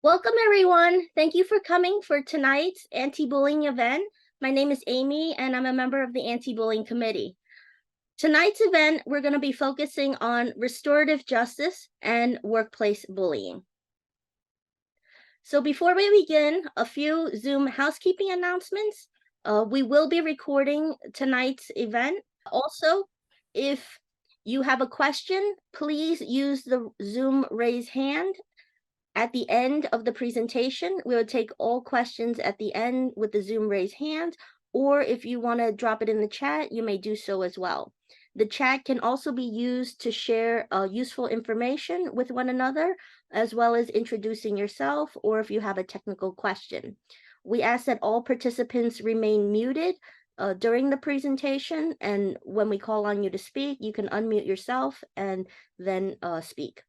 Welcome, everyone. Thank you for coming for tonight's anti-bullying event. My name is Amy, and I'm a member of the Anti-Bullying Committee. Tonight's event, we're going to be focusing on restorative justice and workplace bullying. So before we begin, a few Zoom housekeeping announcements. We will be recording tonight's event. Also, if you have a question, please use the Zoom raise hand. At the end of the presentation, we will take all questions at the end with the Zoom raise hand, or if you want to drop it in the chat, you may do so as well. The chat can also be used to share useful information with one another, as well as introducing yourself, or if you have a technical question. We ask that all participants remain muted during the presentation, and when we call on you to speak, you can unmute yourself and then speak.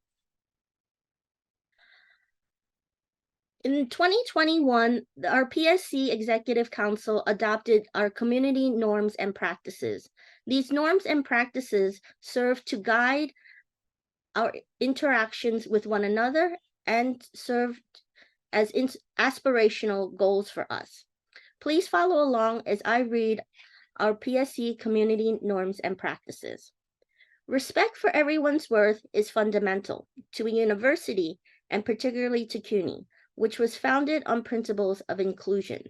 In 2021, our PSC Executive Council adopted our community norms and practices. These norms and practices serve to guide our interactions with one another and serve as aspirational goals for us. Please follow along as I read our PSC community norms and practices. Respect for everyone's worth is fundamental to a university and particularly to CUNY, which was founded on principles of inclusion.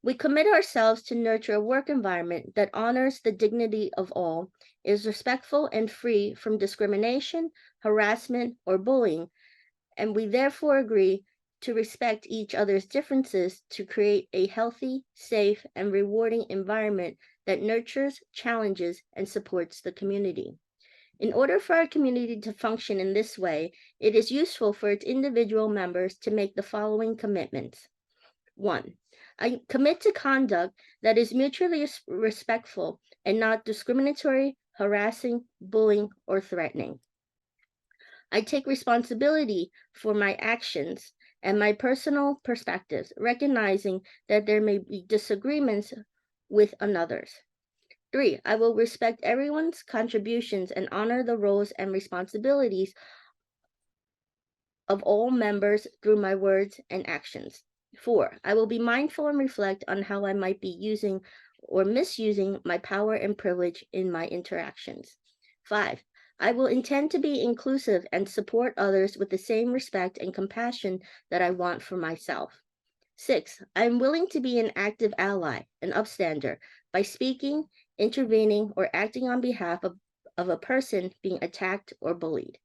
We commit ourselves to nurture a work environment that honors the dignity of all, is respectful and free from discrimination, harassment, or bullying, and we therefore agree to respect each other's differences to create a healthy, safe, and rewarding environment that nurtures, challenges, and supports the community. In order for our community to function in this way, it is useful for its individual members to make the following commitments. 1. I commit to conduct that is mutually respectful and not discriminatory, harassing, bullying, or threatening. I take responsibility for my actions and my personal perspectives, recognizing that there may be disagreements with others. 3, I will respect everyone's contributions and honor the roles and responsibilities of all members through my words and actions. 4, I will be mindful and reflect on how I might be using or misusing my power and privilege in my interactions. 5, I will intend to be inclusive and support others with the same respect and compassion that I want for myself. 6, I am willing to be an active ally, an upstander, by speaking, intervening, or acting on behalf of a person being attacked or bullied.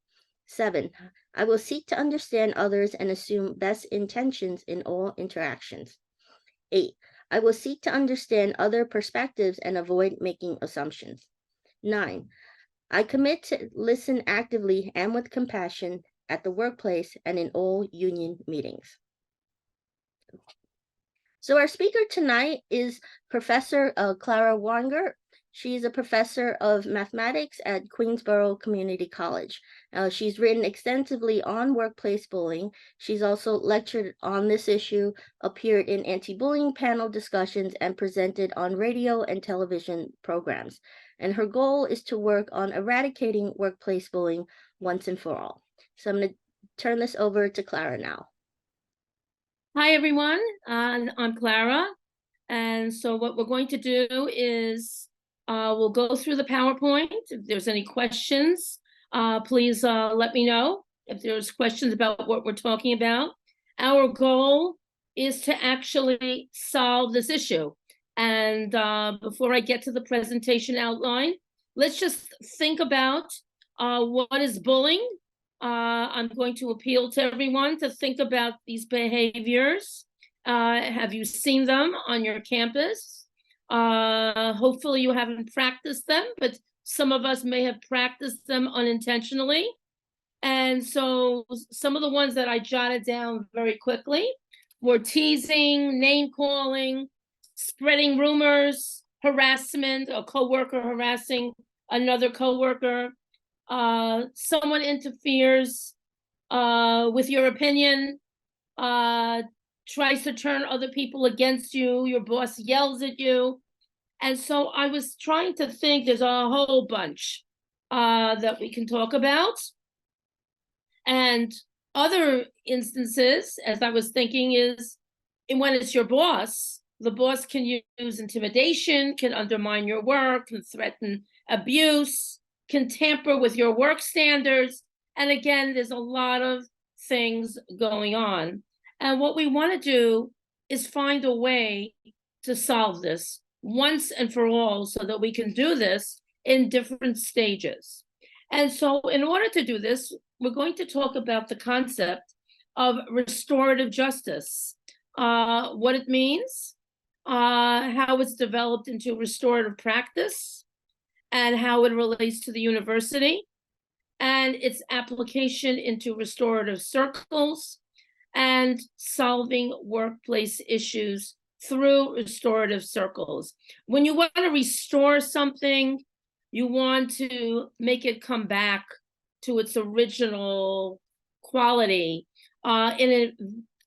7, I will seek to understand others and assume best intentions in all interactions. 8, I will seek to understand other perspectives and avoid making assumptions. 9, I commit to listen actively and with compassion at the workplace and in all union meetings. So our speaker tonight is Professor Clara Wanjgurt. She's a professor of mathematics at Queensborough Community College. She's written extensively on workplace bullying. She's also lectured on this issue, appeared in anti-bullying panel discussions, and presented on radio and television programs. And her goal is to work on eradicating workplace bullying once and for all. So I'm going to turn this over to Clara now. Hi, everyone. I'm Clara. And so what we're going to do is we'll go through the PowerPoint. If there's any questions, please let me know if there's questions about what we're talking about. Our goal is to actually solve this issue. And before I get to the presentation outline, let's just think about what is bullying. I'm going to appeal to everyone to think about these behaviors. Have you seen them on your campus? Hopefully you haven't practiced them, but some of us may have practiced them unintentionally. And so some of the ones that I jotted down very quickly were teasing, name calling, spreading rumors, harassment, a coworker harassing another coworker, someone interferes with your opinion, tries to turn other people against you, your boss yells at you. And so I was trying to think, there's a whole bunch that we can talk about. And Other instances, as I was thinking, is when it's your boss, the boss can use intimidation, can undermine your work, can threaten abuse, can tamper with your work standards. And again, there's a lot of things going on. And what we want to do is find a way to solve this once and for all so that we can do this in different stages. And so in order to do this, we're going to talk about the concept of restorative justice, what it means, how it's developed into restorative practice, and how it relates to the university, and its application into restorative circles, and solving workplace issues through restorative circles. When you want to restore something, you want to make it come back to its original quality in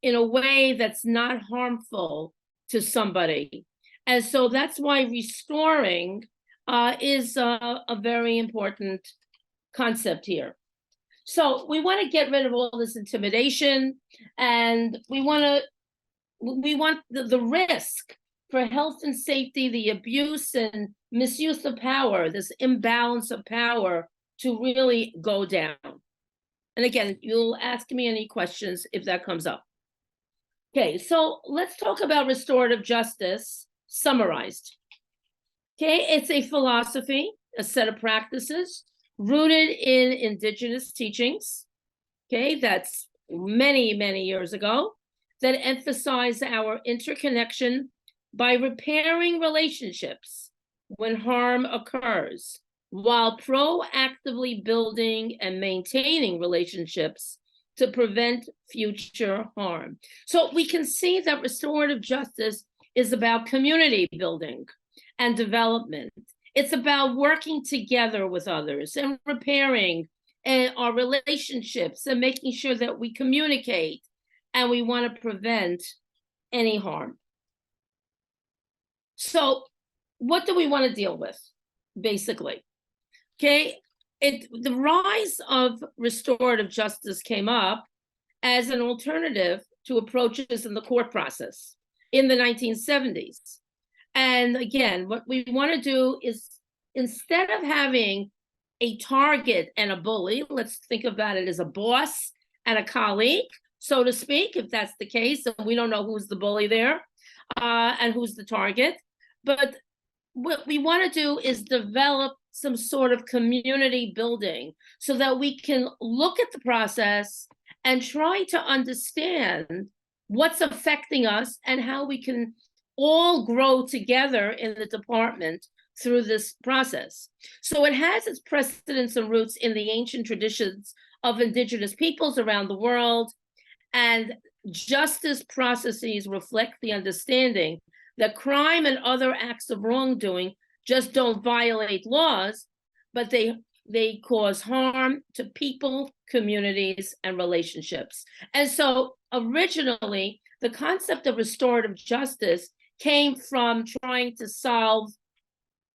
a way that's not harmful to somebody. And so that's why restoring is a very important concept here. So we want to get rid of all this intimidation, and we want the risk for health and safety, the abuse and misuse of power, this imbalance of power, to really go down. And again, you'll ask me any questions if that comes up. Okay, so let's talk about restorative justice summarized. Okay, it's a philosophy, a set of practices rooted in indigenous teachings, okay, that's many, many years ago, that emphasize our interconnection by repairing relationships when harm occurs, while proactively building and maintaining relationships to prevent future harm. So we can see that restorative justice is about community building and development. It's about working together with others and repairing our relationships and making sure that we communicate, and we want to prevent any harm. So what do we want to deal with, basically? Okay, the rise of restorative justice came up as an alternative to approaches in the court process in the 1970s. And again, what we want to do is, instead of having a target and a bully, let's think about it as a boss and a colleague, so to speak, if that's the case, and we don't know who's the bully there and who's the target. But what we want to do is develop some sort of community building so that we can look at the process and try to understand what's affecting us and how we can all grow together in the department through this process. So it has its precedents and roots in the ancient traditions of indigenous peoples around the world, and justice processes reflect the understanding that crime and other acts of wrongdoing just don't violate laws, but they cause harm to people, communities, and relationships. And so originally, the concept of restorative justice came from trying to solve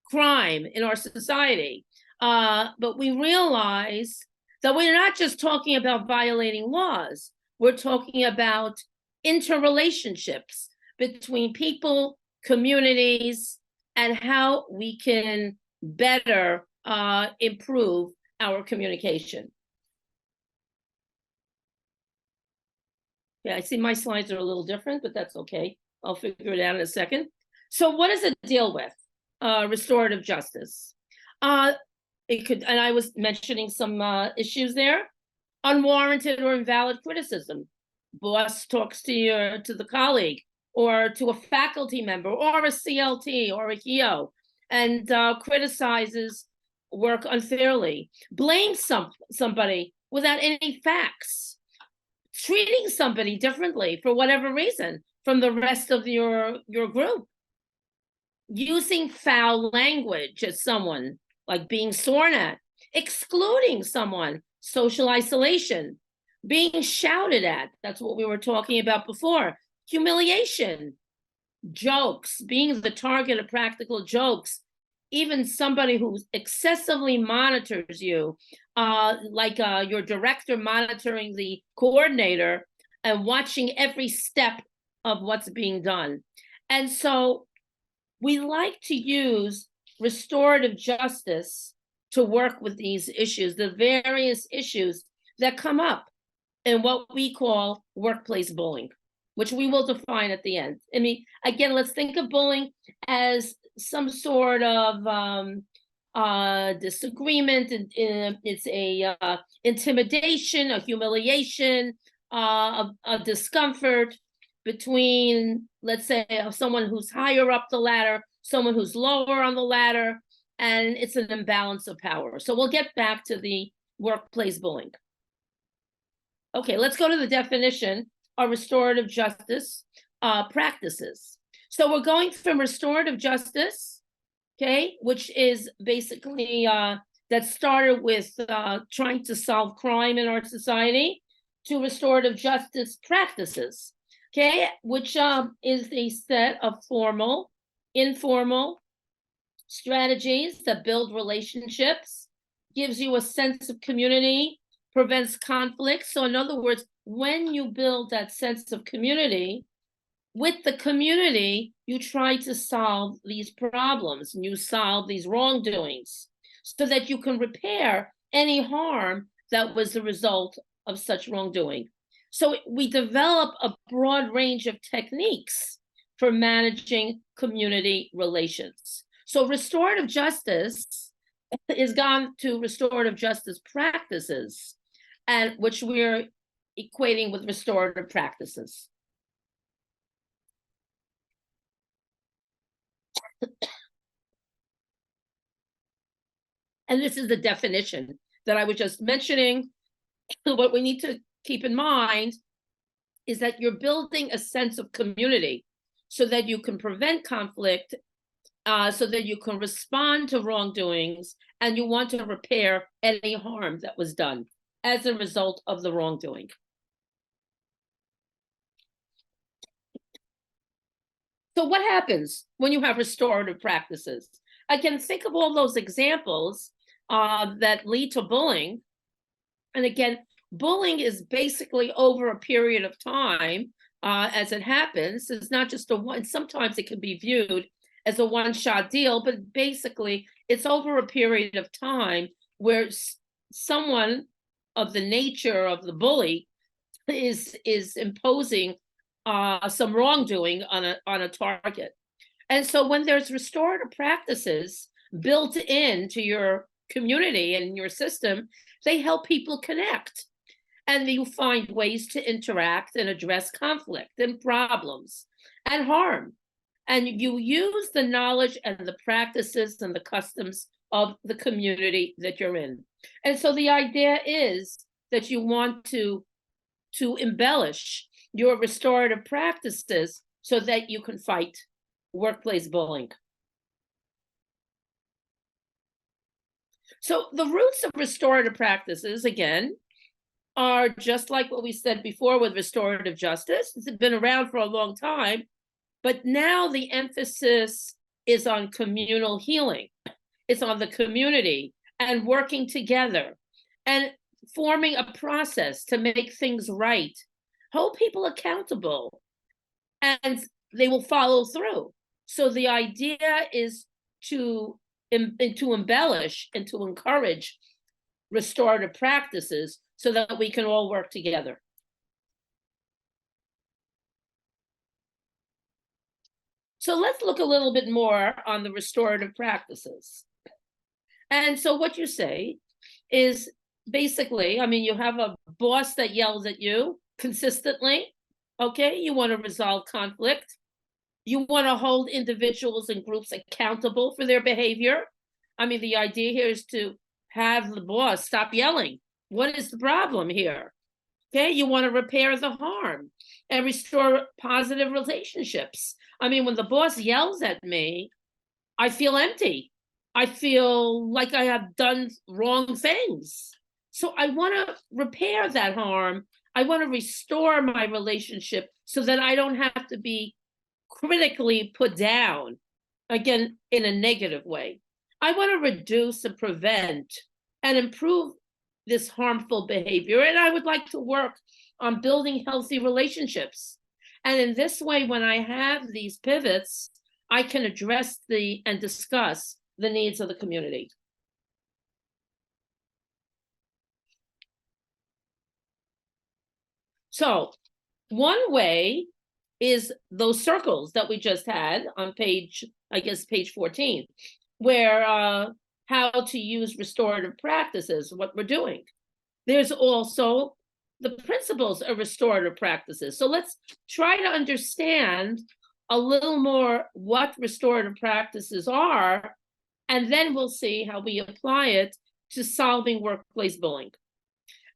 crime in our society. But we realize that we're not just talking about violating laws, we're talking about interrelationships between people, communities, and how we can better improve our communication. Yeah, I see my slides are a little different, but that's okay. I'll figure it out in a second. So what does it deal with? Restorative justice. It could, and I was mentioning some issues there. Unwarranted or invalid criticism. Boss talks to the colleague or to a faculty member or a CLT or a HEO and criticizes work unfairly. Blame somebody without any facts. Treating somebody differently for whatever reason from the rest of your group. Using foul language at someone, like being sworn at. Excluding someone, social isolation. Being shouted at, that's what we were talking about before. Humiliation. Jokes, being the target of practical jokes, even somebody who excessively monitors you, like your director monitoring the coordinator and watching every step of what's being done. And so we like to use restorative justice to work with these issues, the various issues that come up in what we call workplace bullying, which we will define at the end. I mean, again, let's think of bullying as some sort of disagreement. It's a intimidation, a humiliation, a discomfort between, let's say, someone who's higher up the ladder, someone who's lower on the ladder, and it's an imbalance of power. So we'll get back to the workplace bullying. Okay, let's go to the definition of restorative justice practices. So we're going from restorative justice, okay, which is basically that started with trying to solve crime in our society, to restorative justice practices, okay, which is a set of formal, informal strategies that build relationships, gives you a sense of community, prevents conflict. So in other words, when you build that sense of community, with the community, you try to solve these problems and you solve these wrongdoings so that you can repair any harm that was the result of such wrongdoing. So we develop a broad range of techniques for managing community relations. So restorative justice is gone to restorative justice practices, and which we're equating with restorative practices. And this is the definition that I was just mentioning. What we need to keep in mind is that you're building a sense of community so that you can prevent conflict, so that you can respond to wrongdoings, and you want to repair any harm that was done as a result of the wrongdoing. So what happens when you have restorative practices? Again, think of all those examples that lead to bullying. And again, bullying is basically over a period of time as it happens. It's not just a one, sometimes it can be viewed as a one-shot deal, but basically it's over a period of time where someone of the nature of the bully is imposing some wrongdoing on a target. And so when there's restorative practices built into your community and your system, they help people connect. And you find ways to interact and address conflict and problems and harm. And you use the knowledge and the practices and the customs of the community that you're in. And so the idea is that you want to embellish your restorative practices so that you can fight workplace bullying. So the roots of restorative practices, again, are just like what we said before with restorative justice. It's been around for a long time, but now the emphasis is on communal healing. It's on the community and working together and forming a process to make things right, hold people accountable, and they will follow through. So the idea is to embellish and to encourage restorative practices so that we can all work together. So let's look a little bit more on the restorative practices. And so what you say is basically, I mean, you have a boss that yells at you consistently, okay? You want to resolve conflict. You want to hold individuals and groups accountable for their behavior. I mean, the idea here is to have the boss stop yelling. What is the problem here? Okay, you want to repair the harm and restore positive relationships. I mean, when the boss yells at me, I feel empty. I feel like I have done wrong things. So I want to repair that harm. I want to restore my relationship so that I don't have to be critically put down, again, in a negative way. I want to reduce and prevent and improve this harmful behavior. And I would like to work on building healthy relationships. And in this way, when I have these pivots, I can address and discuss the needs of the community. So one way is those circles that we just had on page 14, where how to use restorative practices, what we're doing. There's also the principles of restorative practices. So let's try to understand a little more what restorative practices are, and then we'll see how we apply it to solving workplace bullying.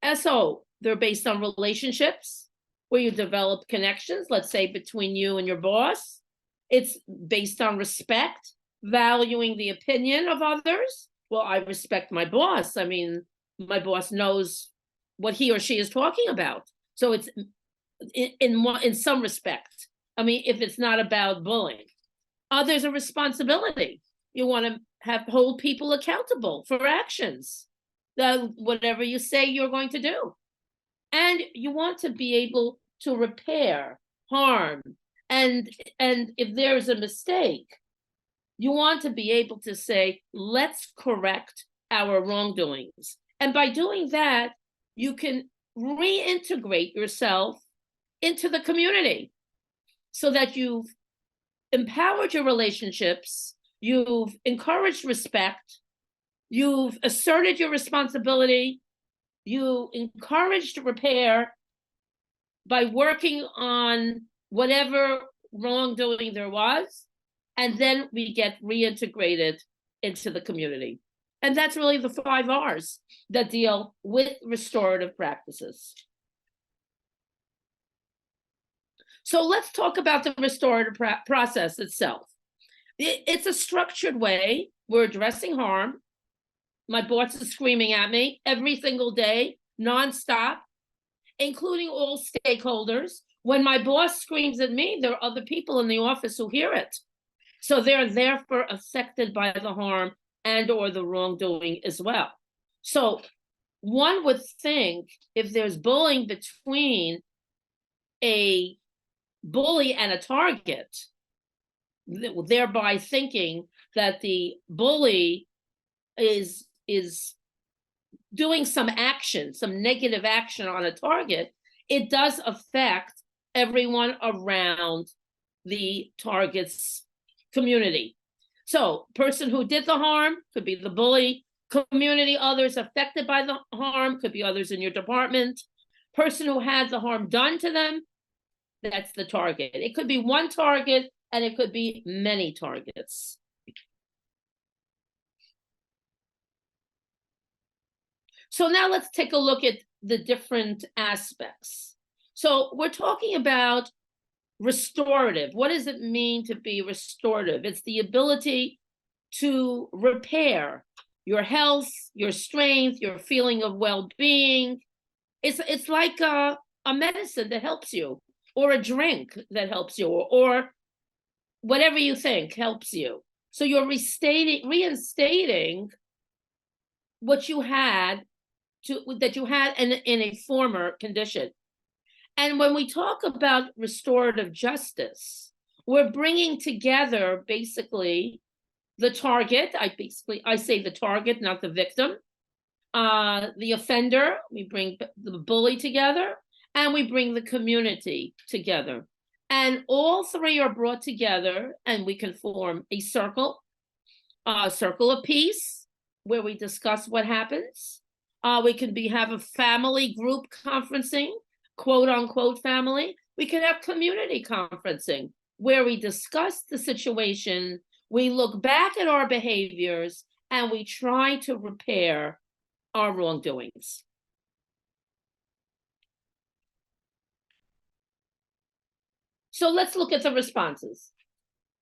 And so they're based on relationships where you develop connections, let's say between you and your boss. It's based on respect, valuing the opinion of others. Well, I respect my boss. I mean, my boss knows what he or she is talking about. So it's in some respect. I mean, if it's not about bullying. There's a responsibility. You want to hold people accountable for actions, whatever you say you're going to do. And you want to be able to repair harm. And if there's a mistake, you want to be able to say, let's correct our wrongdoings. And by doing that, you can reintegrate yourself into the community so that you've empowered your relationships, you've encouraged respect, you've asserted your responsibility, you encouraged repair by working on whatever wrongdoing there was, and then we get reintegrated into the community. And that's really the 5 R's that deal with restorative practices. So let's talk about the restorative process itself. It's a structured way. We're addressing harm. My boss is screaming at me every single day, nonstop, including all stakeholders. When my boss screams at me, there are other people in the office who hear it. So they're therefore affected by the harm and or the wrongdoing as well. So one would think if there's bullying between a bully and a target, thereby thinking that the bully is doing some action, some negative action on a target, it does affect everyone around the target's community. So person who did the harm could be the bully, community, others affected by the harm could be others in your department, person who had the harm done to them, that's the target. It could be one target and it could be many targets. So now let's take a look at the different aspects. So we're talking about restorative. What does it mean to be restorative? It's the ability to repair your health, your strength, your feeling of well-being. It's like a medicine that helps you, or a drink that helps you, or whatever you think helps you. So you're reinstating what you had that you had in a former condition. And when we talk about restorative justice, we're bringing together basically the target. I say the target, not the victim. The offender, we bring the bully together, and we bring the community together. And all 3 are brought together, and we can form a circle of peace, where we discuss what happens. We can have a family group conferencing, quote unquote family. We can have community conferencing, where we discuss the situation, we look back at our behaviors, and we try to repair our wrongdoings. So let's look at the responses.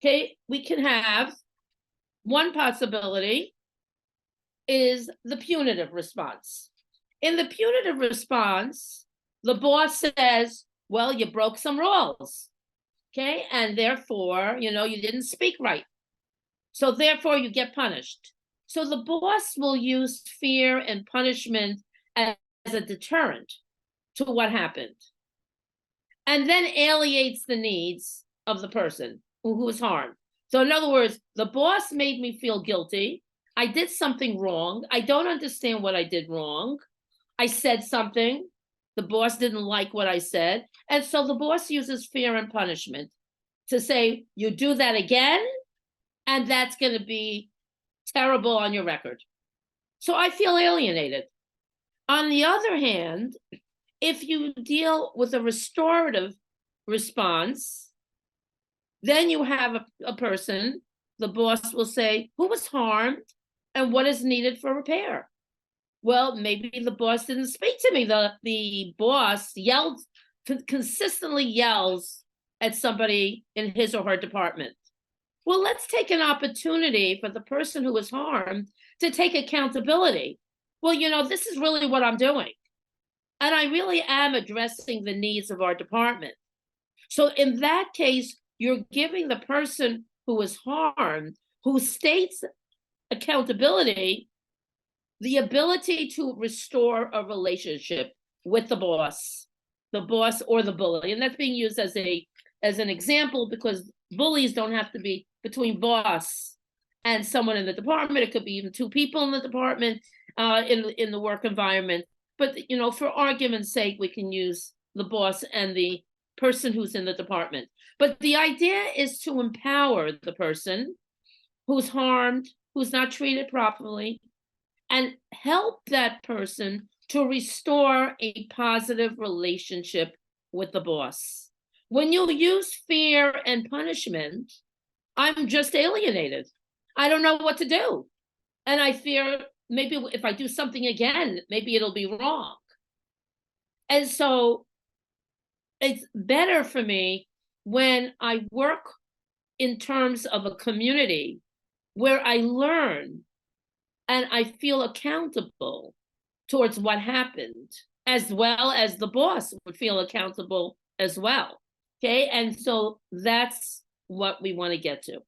Okay, we can have one possibility is the punitive response. In the punitive response, the boss says, well, you broke some rules, okay? And therefore, you didn't speak right. So therefore you get punished. So the boss will use fear and punishment as a deterrent to what happened, and then alienates the needs of the person who was harmed. So in other words, the boss made me feel guilty. I did something wrong. I don't understand what I did wrong. I said something. The boss didn't like what I said. And so the boss uses fear and punishment to say, you do that again, and that's going to be terrible on your record. So I feel alienated. On the other hand, if you deal with a restorative response, then you have a person, the boss will say, who was harmed and what is needed for repair? Well, maybe the boss didn't speak to me. The boss consistently yells at somebody in his or her department. Well, let's take an opportunity for the person who was harmed to take accountability. Well, this is really what I'm doing. And I really am addressing the needs of our department. So in that case, you're giving the person who was harmed, who states accountability, the ability to restore a relationship with the boss or the bully. And that's being used as an example because bullies don't have to be between boss and someone in the department. It could be even two people in the department, in the work environment. But, for argument's sake, we can use the boss and the person who's in the department. But the idea is to empower the person who's harmed, who's not treated properly, and help that person to restore a positive relationship with the boss. When you use fear and punishment, I'm just alienated. I don't know what to do. And I fear maybe if I do something again, maybe it'll be wrong. And so it's better for me when I work in terms of a community where I learn and I feel accountable towards what happened, as well as the boss would feel accountable as well. Okay, and so that's what we want to get to.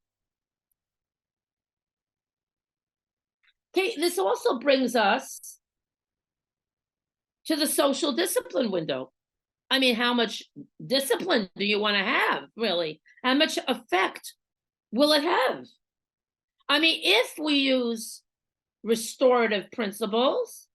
Okay, this also brings us to the social discipline window. I mean, how much discipline do you want to have, really? How much effect will it have? I mean, if we use restorative principles,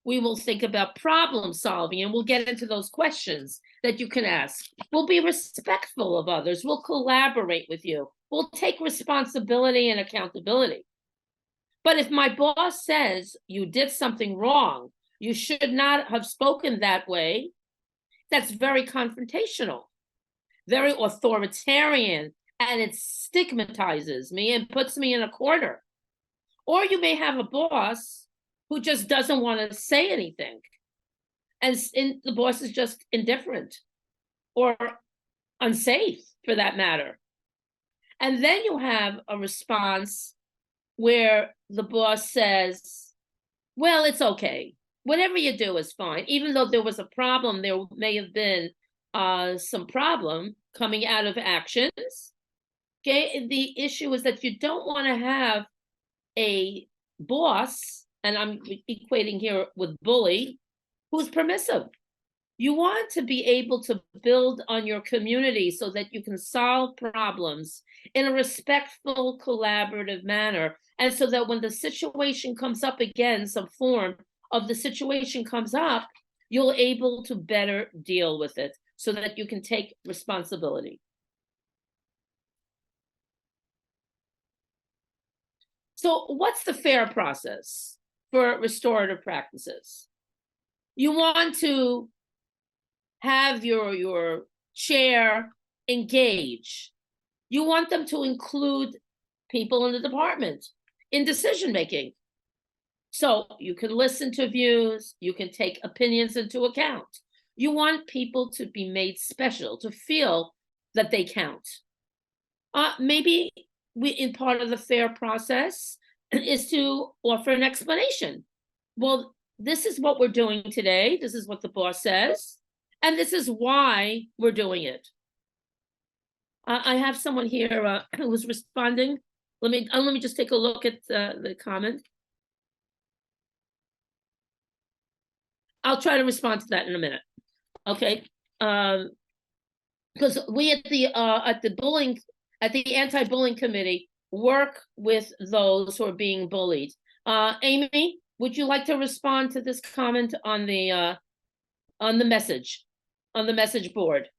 we will think about problem solving, and we'll get into those questions that you can ask. We'll be respectful of others. We'll collaborate with you. We'll take responsibility and accountability. But if my boss says you did something wrong, you should not have spoken that way, that's very confrontational, very authoritarian, and it stigmatizes me and puts me in a corner. Or you may have a boss who just doesn't want to say anything, and the boss is just indifferent or unsafe for that matter. And then you have a response where the boss says, well, it's okay. Whatever you do is fine. Even though there was a problem, there may have been some problem coming out of actions. Okay, the issue is that you don't want to have a boss, and I'm equating here with bully, who's permissive. You want to be able to build on your community so that you can solve problems in a respectful, collaborative manner. And so that when the situation comes up again, some form of the situation comes up, you're able to better deal with it so that you can take responsibility. So what's the fair process for restorative practices? You want to have your chair engage. You want them to include people in the department in decision-making. So you can listen to views, you can take opinions into account. You want people to be made special, to feel that they count. Maybe in part of the fair process is to offer an explanation. Well, this is what we're doing today. This is what the boss says. And this is why we're doing it. I have someone here who was responding. Let me just take a look at the comment. I'll try to respond to that in a minute. Okay. Because we at the Anti-Bullying Committee work with those who are being bullied. Amy, would you like to respond to this comment on the message board?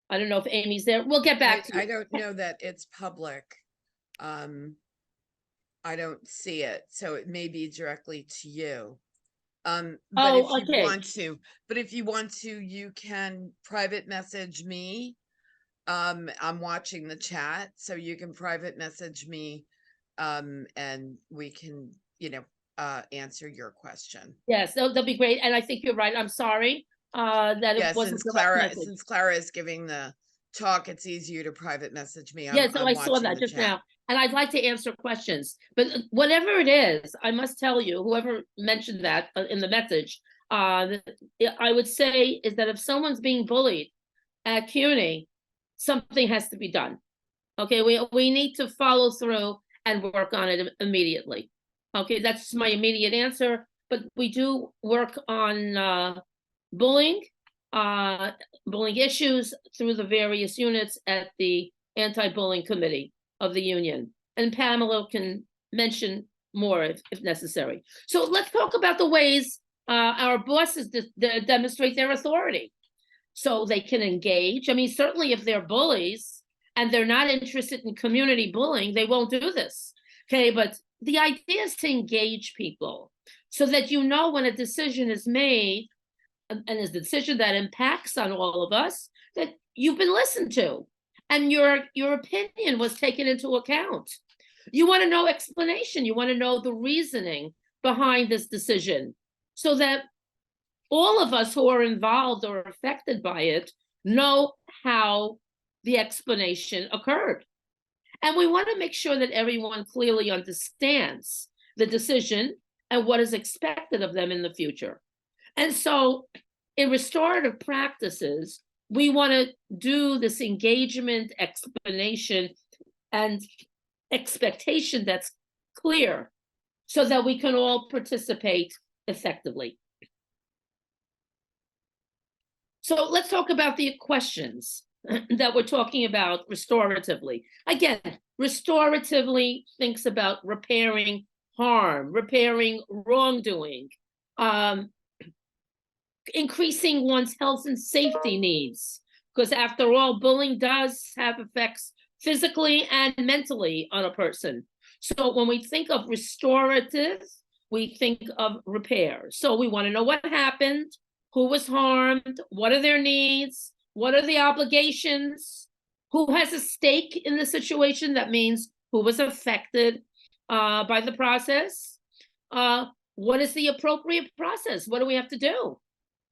I don't know if Amy's there. We'll get back to you. I don't know that it's public. I don't see it, so it may be directly to you. But if you want to, you can private message me. I'm watching the chat, so you can private message me, and we can, answer your question. Yes, that'll be great. And I think you're right. I'm sorry that it wasn't since Clara is giving the talk, it's easier to private message me. Yeah, so I saw that just now. And I'd like to answer questions, but whatever it is, I must tell you, whoever mentioned that in the message, I would say is that if someone's being bullied at CUNY, something has to be done. Okay, we need to follow through and work on it immediately. Okay, that's my immediate answer, but we do work on bullying issues through the various units at the Anti-Bullying Committee of the union. And Pamela can mention more if necessary. So let's talk about the ways our bosses demonstrate their authority. So they can engage. I mean, certainly if they're bullies and they're not interested in community bullying, they won't do this. Okay, but the idea is to engage people so that when a decision is made, and is the decision that impacts on all of us, that you've been listened to and your opinion was taken into account. You want to know explanation. You want to know the reasoning behind this decision so that all of us who are involved or affected by it know how the explanation occurred. And we want to make sure that everyone clearly understands the decision and what is expected of them in the future. And so in restorative practices, we want to do this engagement, explanation, and expectation that's clear so that we can all participate effectively. So let's talk about the questions that we're talking about restoratively. Again, restoratively thinks about repairing harm, repairing wrongdoing, increasing one's health and safety needs, because after all, bullying does have effects physically and mentally on a person. So when we think of restorative, we think of repair. So we want to know what happened, who was harmed, what are their needs, what are the obligations, who has a stake in the situation. That means who was affected by the process. What is the appropriate process? What do we have to do?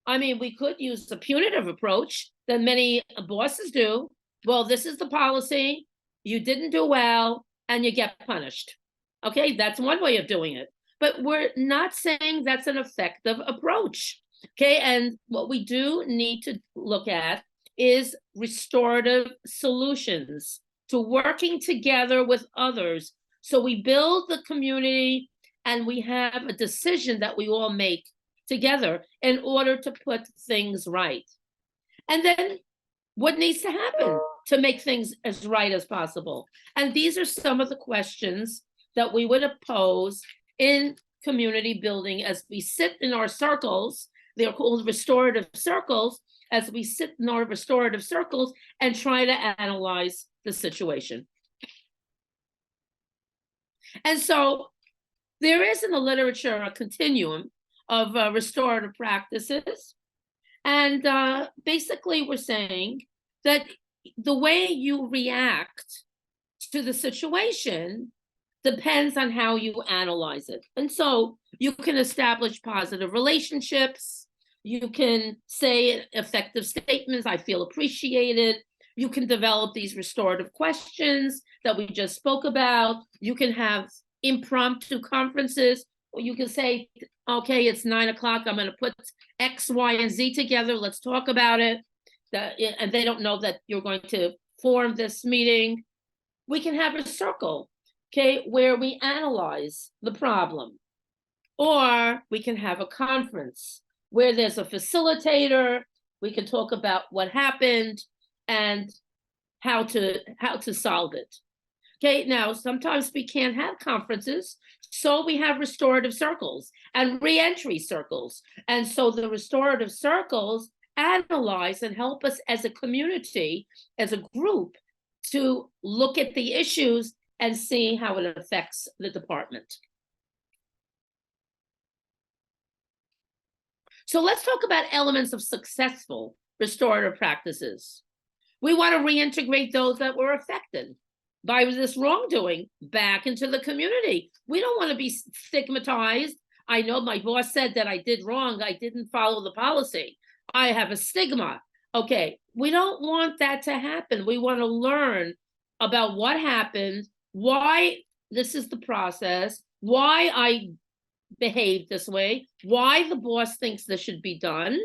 I mean, we could use the punitive approach that many bosses do. Well, this is the policy. You didn't do well, and you get punished. Okay, that's one way of doing it. But we're not saying that's an effective approach. Okay, and what we do need to look at is restorative solutions to working together with others. So we build the community and we have a decision that we all make together in order to put things right. And then what needs to happen to make things as right as possible? And these are some of the questions that we would pose in community building as we sit in our circles. They're called restorative circles, as we sit in our restorative circles and try to analyze the situation. And so there is in the literature a continuum of restorative practices. And basically we're saying that the way you react to the situation depends on how you analyze it. And so you can establish positive relationships. You can say effective statements, I feel appreciated. You can develop these restorative questions that we just spoke about. You can have impromptu conferences, or you can say, okay, it's 9 o'clock. I'm going to put X, Y, and Z together. Let's talk about it. And they don't know that you're going to form this meeting. We can have a circle, okay, where we analyze the problem. Or we can have a conference where there's a facilitator. We can talk about what happened and how to solve it. Okay, now sometimes we can't have conferences, so we have restorative circles and reentry circles. And so the restorative circles analyze and help us as a community, as a group, to look at the issues and see how it affects the department. So let's talk about elements of successful restorative practices. We want to reintegrate those that were affected by this wrongdoing back into the community. We don't want to be stigmatized. I know my boss said that I did wrong. I didn't follow the policy. I have a stigma. Okay, we don't want that to happen. We want to learn about what happened, why this is the process, why I behaved this way, why the boss thinks this should be done,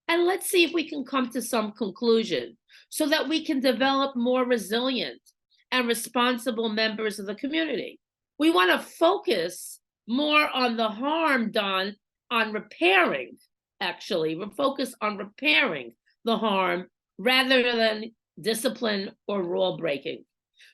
and let's see if we can come to some conclusion so that we can develop more resilient and responsible members of the community. We want to focus more on the harm done, on repairing, actually. We're focused on repairing the harm rather than discipline or rule breaking.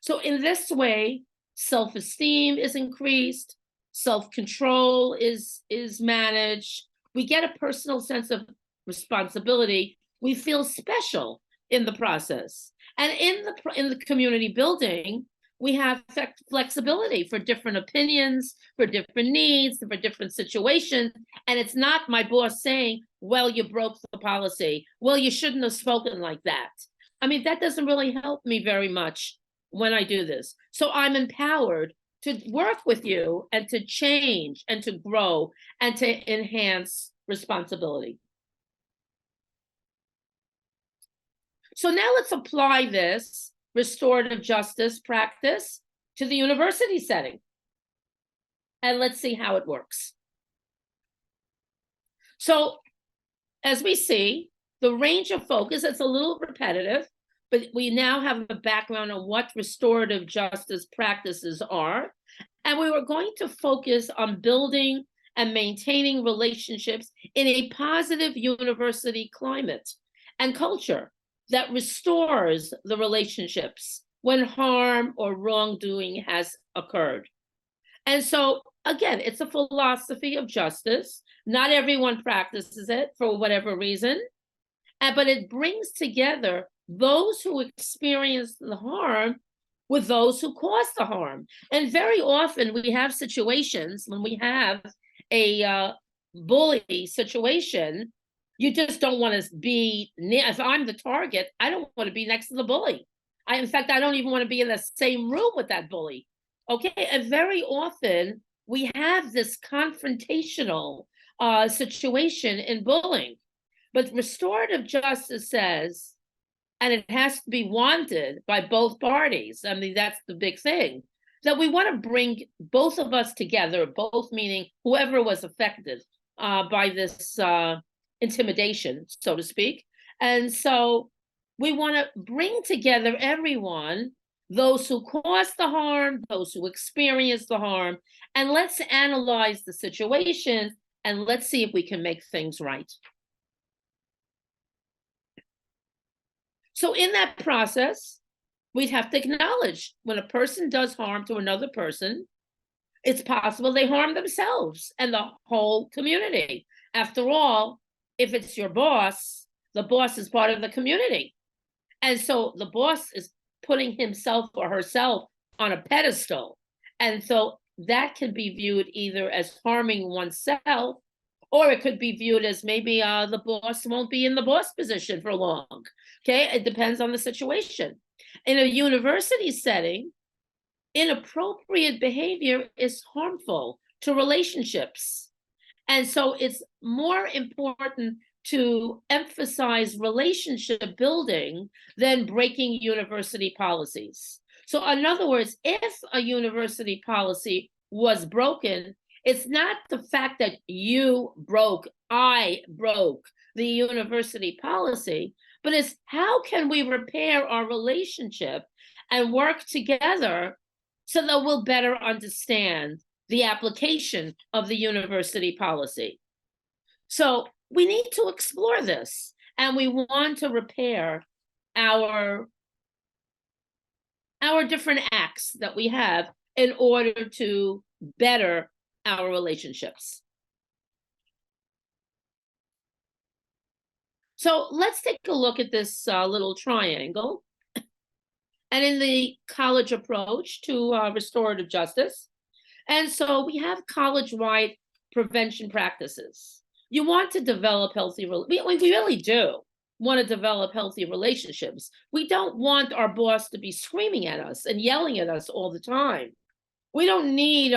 So in this way, self-esteem is increased, self-control is managed. We get a personal sense of responsibility. We feel special in the process. And in the community building, we have flexibility for different opinions, for different needs, for different situations. And it's not my boss saying, well, you broke the policy. Well, you shouldn't have spoken like that. I mean, that doesn't really help me very much when I do this. So I'm empowered to work with you and to change and to grow and to enhance responsibility. So now let's apply this restorative justice practice to the university setting. And let's see how it works. So as we see, the range of focus, it's a little repetitive, but we now have a background on what restorative justice practices are. And we were going to focus on building and maintaining relationships in a positive university climate and culture that restores the relationships when harm or wrongdoing has occurred. And so, again, it's a philosophy of justice. Not everyone practices it for whatever reason, but it brings together those who experience the harm with those who cause the harm. And very often we have situations when we have a bully situation, you just don't want to be near. If I'm the target, I don't want to be next to the bully. In fact, I don't even want to be in the same room with that bully. Okay, and very often we have this confrontational situation in bullying. But restorative justice says, and it has to be wanted by both parties. I mean, that's the big thing, that we want to bring both of us together, both meaning whoever was affected by this intimidation, so to speak. And so we want to bring together everyone, those who caused the harm, those who experienced the harm, and let's analyze the situation and let's see if we can make things right. So in that process, we'd have to acknowledge when a person does harm to another person, it's possible they harm themselves and the whole community. After all, if it's your boss, the boss is part of the community. And so the boss is putting himself or herself on a pedestal. And so that can be viewed either as harming oneself, or it could be viewed as maybe the boss won't be in the boss position for long. Okay, it depends on the situation. In a university setting, inappropriate behavior is harmful to relationships. And so it's more important to emphasize relationship building than breaking university policies. So in other words, if a university policy was broken, it's not the fact that you broke, I broke the university policy, but it's how can we repair our relationship and work together so that we'll better understand the application of the university policy. So we need to explore this, and we want to repair our different acts that we have in order to better our relationships. So let's take a look at this little triangle. And in the college approach to restorative justice. And so we have college-wide prevention practices. You want to develop healthy, we really do want to develop healthy relationships. We don't want our boss to be screaming at us and yelling at us all the time. We don't need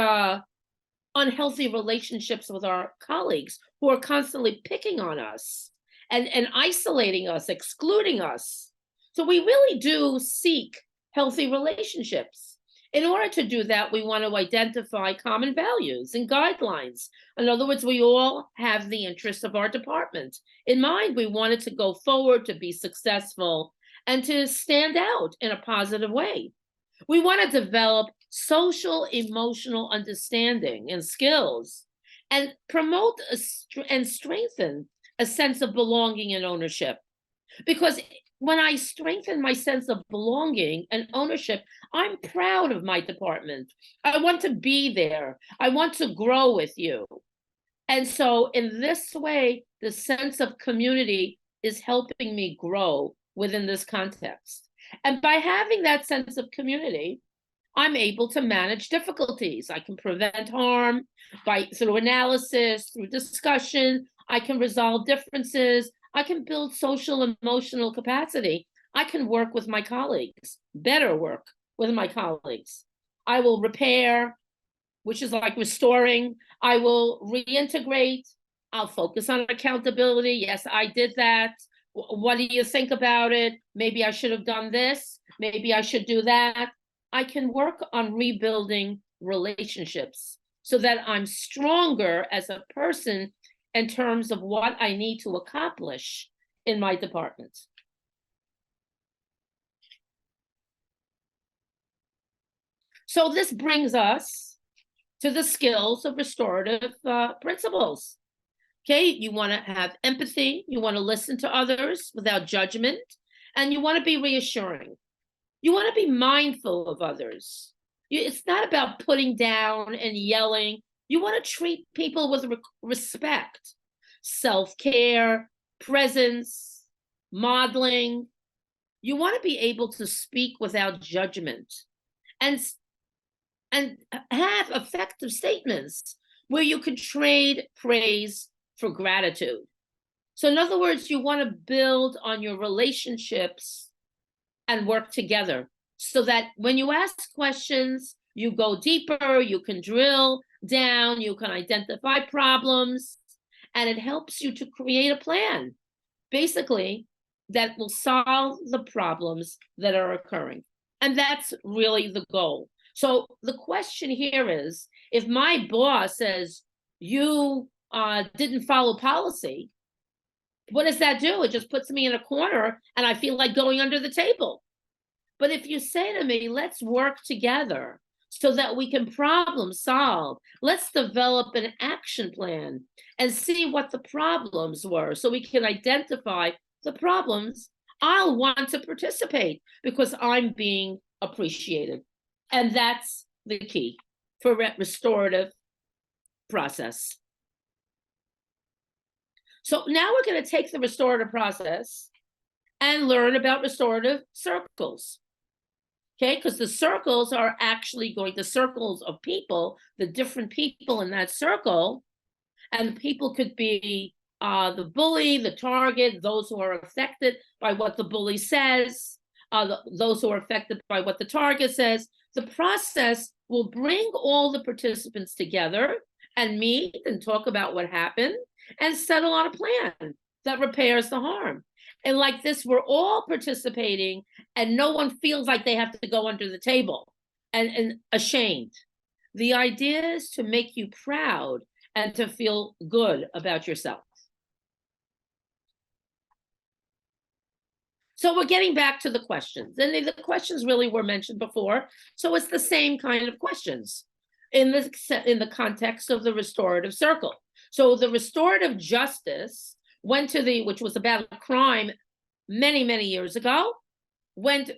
unhealthy relationships with our colleagues who are constantly picking on us and isolating us, excluding us. So we really do seek healthy relationships. In order to do that, we want to identify common values and guidelines. In other words, we all have the interests of our department in mind. We want it to go forward, to be successful, and to stand out in a positive way. We want to develop social emotional understanding and skills and promote and strengthen a sense of belonging and ownership. Because when I strengthen my sense of belonging and ownership, I'm proud of my department. I want to be there. I want to grow with you. And so in this way, the sense of community is helping me grow within this context. And by having that sense of community, I'm able to manage difficulties. I can prevent harm through analysis, through discussion. I can resolve differences. I can build social emotional capacity. I can work with my colleagues, better work with my colleagues. I will repair, which is like restoring. I will reintegrate. I'll focus on accountability. Yes, I did that. What do you think about it? Maybe I should have done this. Maybe I should do that. I can work on rebuilding relationships so that I'm stronger as a person in terms of what I need to accomplish in my department. So this brings us to the skills of restorative principles. Okay, you want to have empathy, you want to listen to others without judgment, and you want to be reassuring. You want to be mindful of others. It's not about putting down and yelling. You want to treat people with respect, self-care, presence, modeling. You want to be able to speak without judgment and have effective statements where you can trade praise for gratitude. So in other words, you want to build on your relationships and work together so that when you ask questions, you go deeper, you can drill down, you can identify problems, and it helps you to create a plan, basically, that will solve the problems that are occurring. And that's really the goal. So the question here is, if my boss says, you didn't follow policy, what does that do? It just puts me in a corner and I feel like going under the table. But if you say to me, let's work together so that we can problem solve, let's develop an action plan and see what the problems were so we can identify the problems, I'll want to participate because I'm being appreciated. And that's the key for restorative process. So now we're going to take the restorative process and learn about restorative circles. Okay, because the circles are actually the circles of people, the different people in that circle, and people could be the bully, the target, those who are affected by what the bully says, those who are affected by what the target says. The process will bring all the participants together and meet and talk about what happened and settle on a plan that repairs the harm. And like this, we're all participating and no one feels like they have to go under the table and ashamed. The idea is to make you proud and to feel good about yourself. So we're getting back to the questions. And the questions really were mentioned before. So it's the same kind of questions. in the context of the restorative circle. So the restorative justice went to which was about a crime many, many years ago, went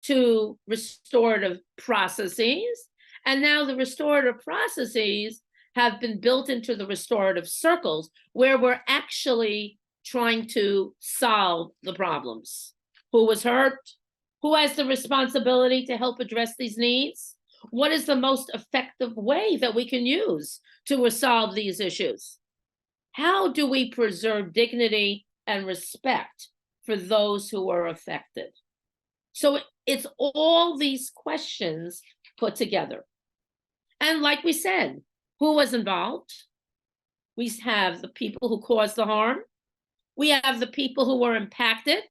to restorative processes, and now the restorative processes have been built into the restorative circles, where we're actually trying to solve the problems. Who was hurt? Who has the responsibility to help address these needs? What is the most effective way that we can use to resolve these issues? How do we preserve dignity and respect for those who are affected? So it's all these questions put together. And like we said, who was involved? We have the people who caused the harm. We have the people who were impacted.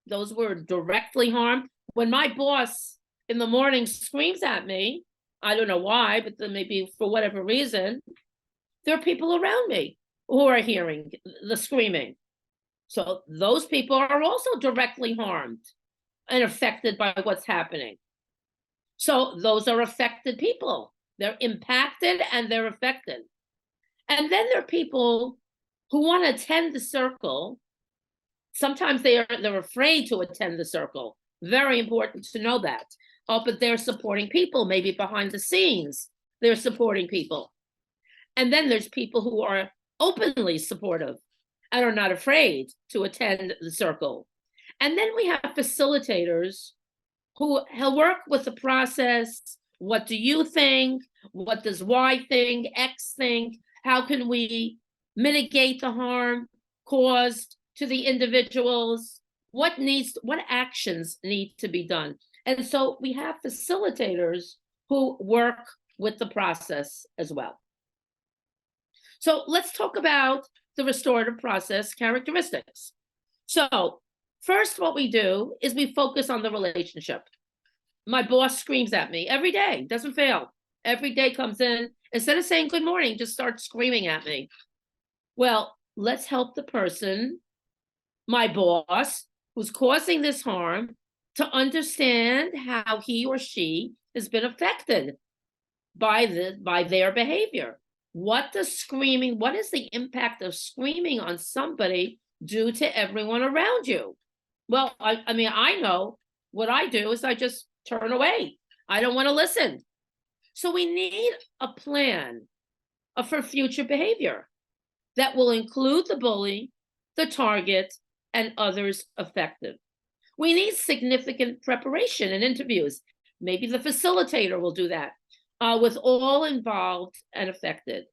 Those were directly harmed. When my boss in the morning screams at me, I don't know why, but then maybe for whatever reason, there are people around me who are hearing the screaming. So those people are also directly harmed and affected by what's happening. So those are affected people. They're impacted and they're affected. And then there are people who want to attend the circle. Sometimes they're afraid to attend the circle. Very important to know that. Oh, but they're supporting people, maybe behind the scenes, they're supporting people. And then there's people who are openly supportive and are not afraid to attend the circle. And then we have facilitators who work with the process. What do you think? What does Y think? X think? How can we mitigate the harm caused to the individuals? What actions need to be done? And so we have facilitators who work with the process as well. So let's talk about the restorative process characteristics. So first, what we do is we focus on the relationship. My boss screams at me every day, doesn't fail. Every day comes in, instead of saying good morning, just starts screaming at me. Well, let's help the person, my boss, who's causing this harm, to understand how he or she has been affected by their behavior. What is the impact of screaming on somebody do to everyone around you? Well, I mean, I know what I do is I just turn away. I don't want to listen. So we need a plan for future behavior that will include the bully, the target, and others affected. We need significant preparation and interviews. Maybe the facilitator will do that with all involved and affected.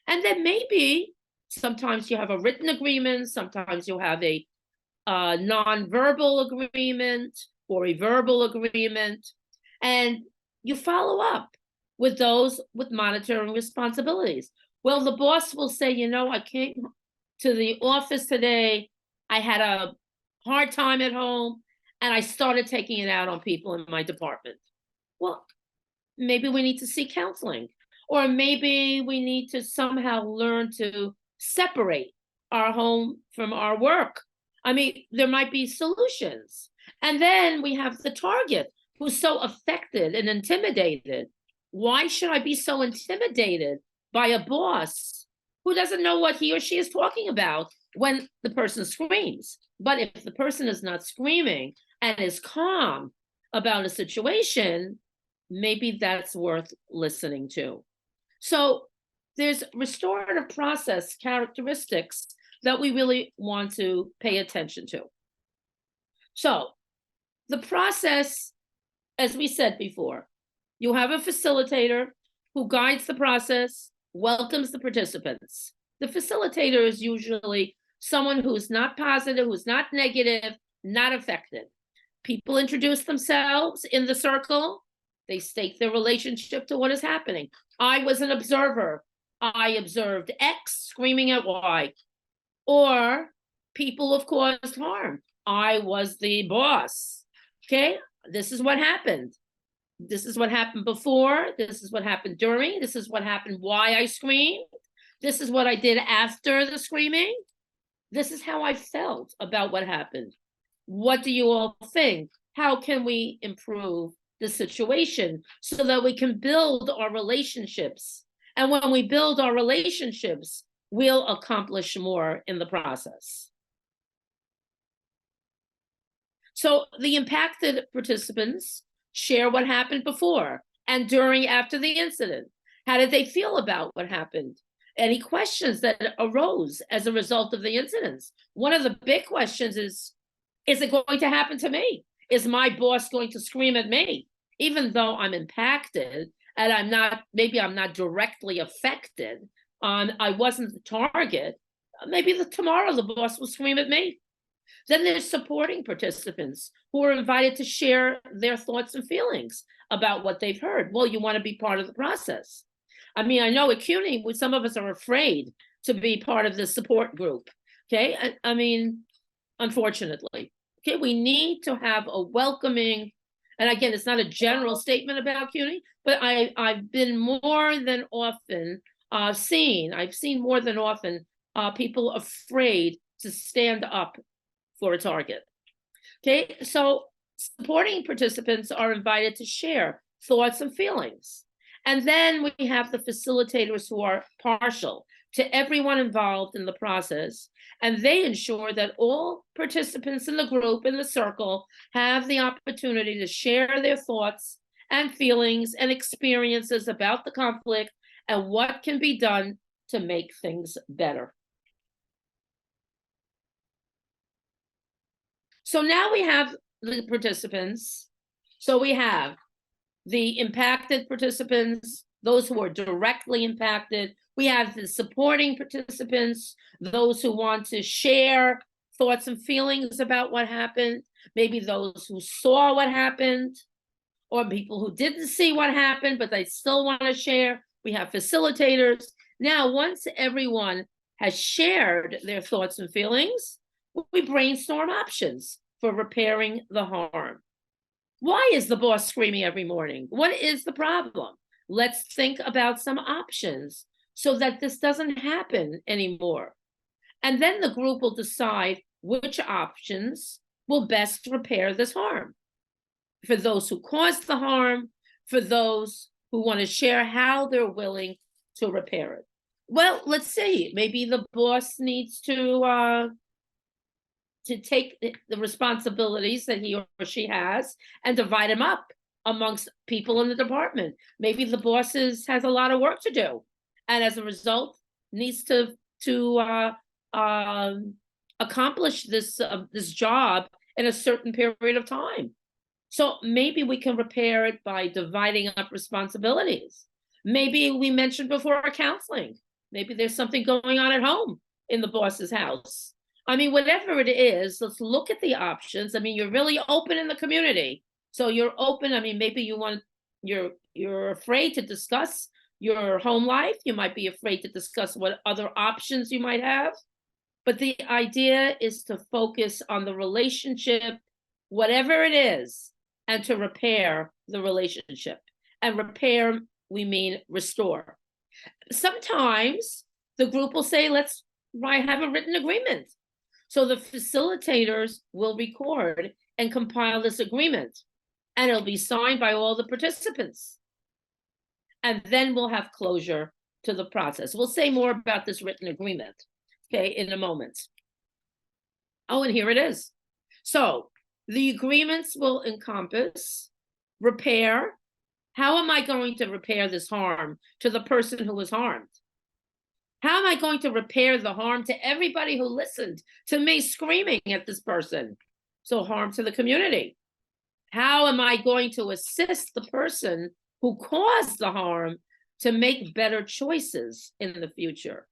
And then maybe sometimes you have a written agreement, sometimes you have a non-verbal agreement or a verbal agreement, and you follow up with those with monitoring responsibilities. Well, the boss will say, you know, I came to the office today, I had a hard time at home, and I started taking it out on people in my department. Well, maybe we need to seek counseling, or maybe we need to somehow learn to separate our home from our work. I mean, there might be solutions. And then we have the target who's so affected and intimidated. Why should I be so intimidated by a boss who doesn't know what he or she is talking about when the person screams? But if the person is not screaming and is calm about a situation, maybe that's worth listening to. So there's restorative process characteristics that we really want to pay attention to. So the process, as we said before, you have a facilitator who guides the process, welcomes the participants. The facilitator is usually someone who's not positive, who's not negative, not affected. People introduce themselves in the circle. They state their relationship to what is happening. I was an observer. I observed X screaming at Y. Or people have caused harm. I was the boss. Okay, this is what happened. This is what happened before. This is what happened during. This is what happened why I screamed. This is what I did after the screaming. This is how I felt about what happened. What do you all think? How can we improve the situation so that we can build our relationships. And when we build our relationships, we'll accomplish more in the process. So the impacted participants share what happened before and during, after the incident. How did they feel about what happened? Any questions that arose as a result of the incidents? One of the big questions is it going to happen to me? Is my boss going to scream at me? Even though I'm impacted and maybe I'm not directly affected, I wasn't the target, maybe tomorrow the boss will scream at me. Then there's supporting participants who are invited to share their thoughts and feelings about what they've heard. Well, you want to be part of the process. I mean, I know at CUNY, some of us are afraid to be part of the support group, okay? I mean, unfortunately, okay? We need to have a welcoming, and again, it's not a general statement about CUNY, but I've been more than often I've seen more than often people afraid to stand up for a target. Okay, so supporting participants are invited to share thoughts and feelings. And then we have the facilitators who are partial to everyone involved in the process, and they ensure that all participants in the group, in the circle, have the opportunity to share their thoughts and feelings and experiences about the conflict and what can be done to make things better. So now we have the participants. So we have the impacted participants, those who are directly impacted. We have the supporting participants, those who want to share thoughts and feelings about what happened, maybe those who saw what happened, or people who didn't see what happened, but they still want to share. We have facilitators. Now, once everyone has shared their thoughts and feelings, we brainstorm options for repairing the harm. Why is the boss screaming every morning? What is the problem? Let's think about some options so that this doesn't happen anymore. And then the group will decide which options will best repair this harm. For those who caused the harm, for those who want to share how they're willing to repair it. Well, let's see, maybe the boss needs to take the responsibilities that he or she has and divide them up amongst people in the department. Maybe the boss has a lot of work to do, and as a result, needs to accomplish this job in a certain period of time. So maybe we can repair it by dividing up responsibilities. Maybe we mentioned before counseling. Maybe there's something going on at home in the boss's house. I mean, whatever it is, let's look at the options. I mean, you're really open in the community. So you're open. I mean, maybe you're afraid to discuss your home life. You might be afraid to discuss what other options you might have. But the idea is to focus on the relationship, whatever it is, and to repair the relationship. And repair, we mean restore. Sometimes the group will say, let's have a written agreement. So the facilitators will record and compile this agreement, and it'll be signed by all the participants. And then we'll have closure to the process. We'll say more about this written agreement, okay, in a moment. Oh, and here it is. So the agreements will encompass repair. How am I going to repair this harm to the person who was harmed? How am I going to repair the harm to everybody who listened to me screaming at this person? So harm to the community. How am I going to assist the person who caused the harm to make better choices in the future?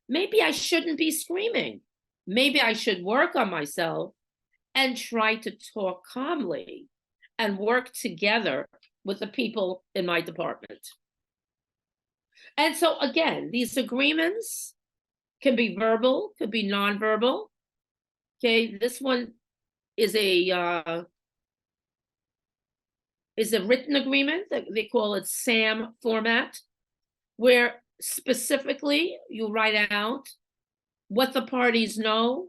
Maybe I shouldn't be screaming. Maybe I should work on myself and try to talk calmly and work together with the people in my department. And so again, these agreements can be verbal, could be nonverbal. Okay, this one is a written agreement that they call it SAM format, where specifically you write out what the parties know,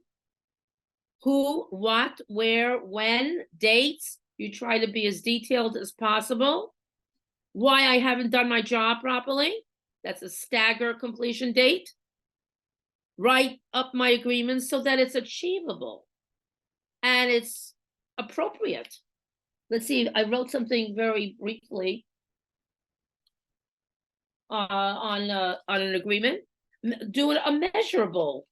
who, what, where, when, dates, You try to be as detailed as possible. Why I haven't done my job properly, that's a stagger completion date. Write up my agreements so that it's achievable and it's appropriate. Let's see, I wrote something very briefly on an agreement. Do a measurable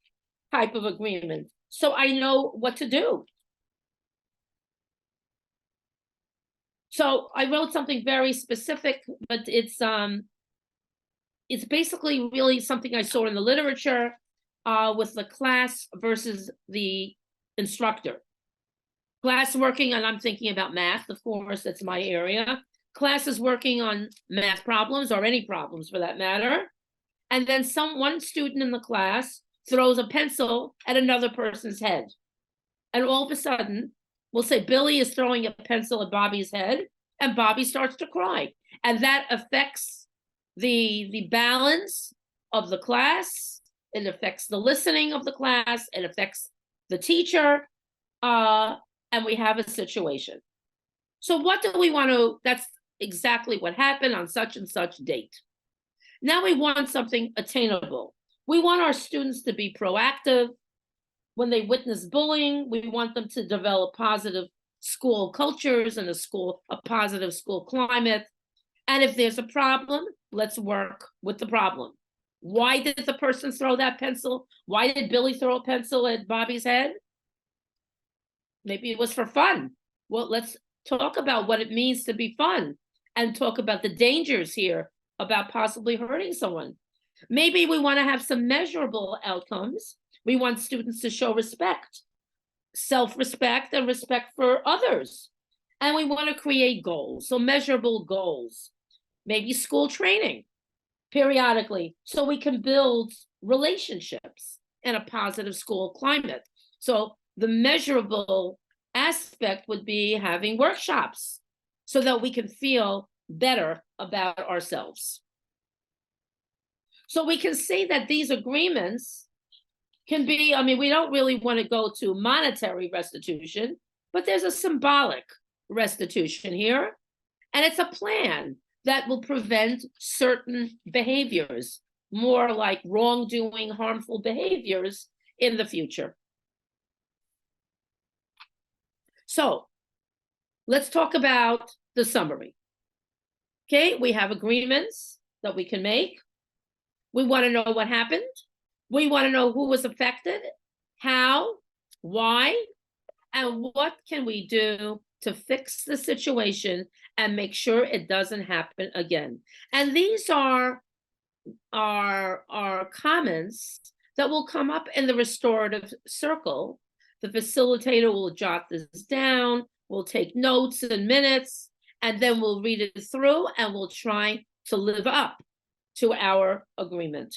type of agreement so I know what to do. So I wrote something very specific, but it's basically really something I saw in the literature with the class versus the instructor. Class working, and I'm thinking about math, of course, that's my area. Class is working on math problems or any problems for that matter. And then one student in the class throws a pencil at another person's head. And all of a sudden, we'll say Billy is throwing a pencil at Bobby's head, and Bobby starts to cry. And that affects the balance of the class. It affects the listening of the class. It affects the teacher. And we have a situation. So what do we want to, that's exactly what happened on such and such date. Now we want something attainable. We want our students to be proactive. When they witness bullying, we want them to develop positive school cultures and a positive school climate. And if there's a problem, let's work with the problem. Why did the person throw that pencil? Why did Billy throw a pencil at Bobby's head? Maybe it was for fun. Well, let's talk about what it means to be fun and talk about the dangers here about possibly hurting someone. Maybe we want to have some measurable outcomes. We want students to show respect, self-respect, and respect for others. And we want to create goals, so measurable goals. Maybe school training periodically, so we can build relationships in a positive school climate. So the measurable aspect would be having workshops so that we can feel better about ourselves. So we can see that these agreements can be, I mean, we don't really want to go to monetary restitution, but there's a symbolic restitution here. And it's a plan that will prevent certain behaviors, more like wrongdoing, harmful behaviors in the future. So let's talk about the summary. Okay, we have agreements that we can make. We want to know what happened. We want to know who was affected, how, why, and what can we do to fix the situation and make sure it doesn't happen again. And these are our comments that will come up in the restorative circle. The facilitator will jot this down, we'll take notes and minutes, and then we'll read it through and we'll try to live up to our agreement.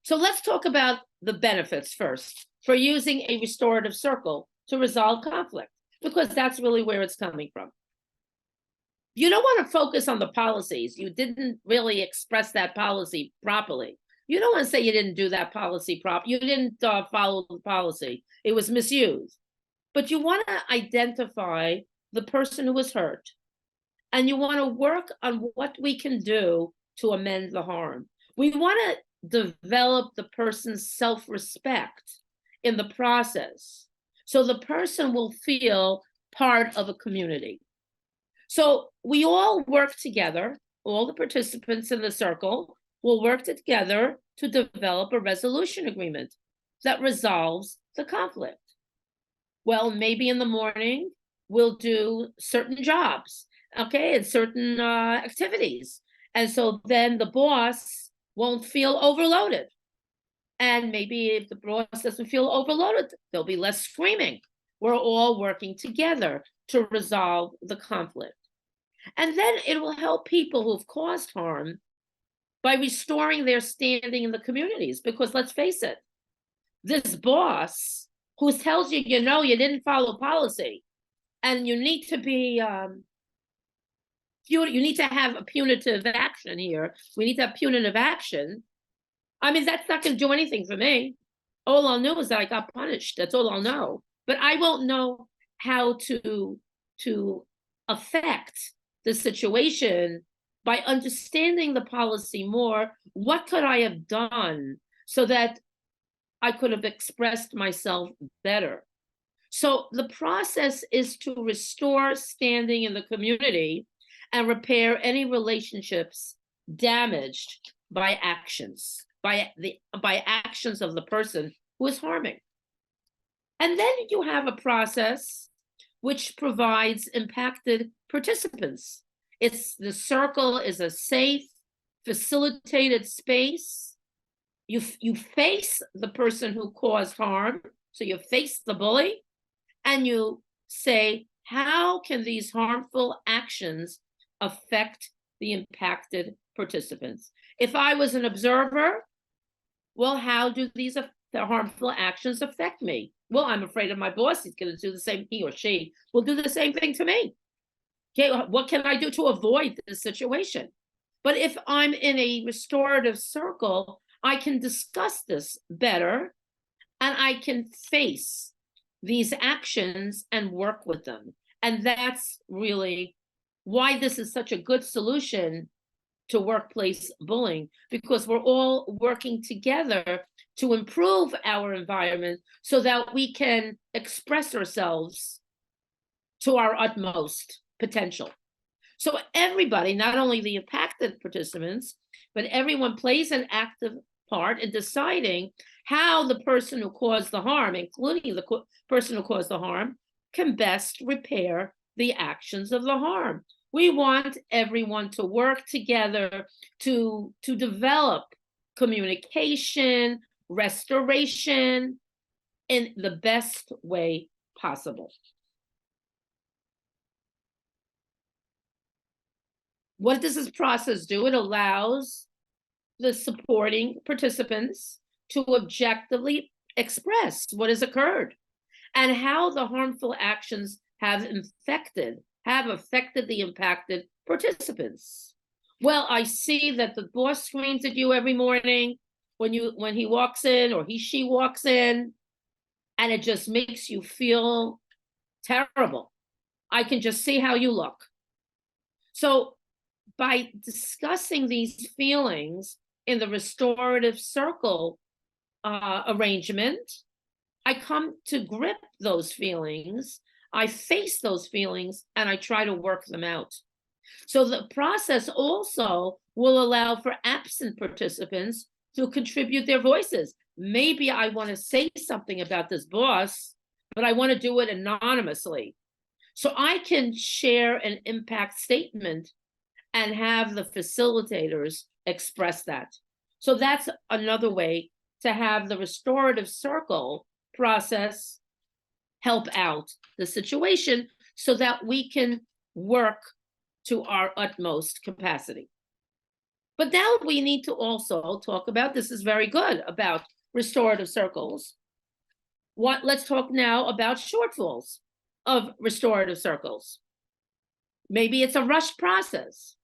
So let's talk about the benefits first for using a restorative circle to resolve conflict, because that's really where it's coming from. You don't want to focus on the policies. You didn't really express that policy properly. You don't want to say you didn't do that policy properly. You didn't follow the policy. It was misused. But you want to identify the person who was hurt. And you want to work on what we can do to amend the harm. We want to develop the person's self-respect in the process, so the person will feel part of a community. So we all work together, all the participants in the circle will work together to develop a resolution agreement that resolves the conflict. Well, maybe in the morning, we'll do certain jobs, okay, and certain activities. And so then the boss won't feel overloaded. And maybe if the boss doesn't feel overloaded, there'll be less screaming. We're all working together to resolve the conflict. And then it will help people who've caused harm by restoring their standing in the communities. Because let's face it, this boss who tells you, you know, you didn't follow policy and you need to be, you need to have a punitive action here. We need to have punitive action. I mean, that's not going to do anything for me. All I'll know is that I got punished. That's all I'll know. But I won't know how to affect the situation by understanding the policy more. What could I have done so that I could have expressed myself better? So the process is to restore standing in the community and repair any relationships damaged by actions, by actions of the person who is harming. And then you have a process which provides impacted participants. The circle is a safe, facilitated space. You face the person who caused harm, so you face the bully, and you say, how can these harmful actions affect the impacted participants? If I was an observer, well, how do the harmful actions affect me? Well, I'm afraid of my boss. He's going to do the same, he or she will do the same thing to me. Okay, what can I do to avoid this situation? But if I'm in a restorative circle, I can discuss this better, and I can face these actions and work with them. And that's really why this is such a good solution to workplace bullying, because we're all working together to improve our environment so that we can express ourselves to our utmost potential. So everybody, not only the impacted participants, but everyone plays an active part in deciding how the person who caused the harm, including the person who caused the harm, can best repair the actions of the harm. We want everyone to work together to develop communication, restoration in the best way possible. What does this process do? It allows the supporting participants to objectively express what has occurred and how the harmful actions have affected the impacted participants. Well, I see that the boss screams at you every morning when he walks in, or she walks in, and it just makes you feel terrible. I can just see how you look. So by discussing these feelings in the restorative circle arrangement, I come to grip those feelings, I face those feelings, and I try to work them out. So the process also will allow for absent participants to contribute their voices. Maybe I want to say something about this boss, but I want to do it anonymously. So I can share an impact statement and have the facilitators express that. So that's another way to have the restorative circle process help out the situation so that we can work to our utmost capacity. But now we need to also talk about, this is very good, about restorative circles. Let's talk now about shortfalls of restorative circles. Maybe it's a rushed process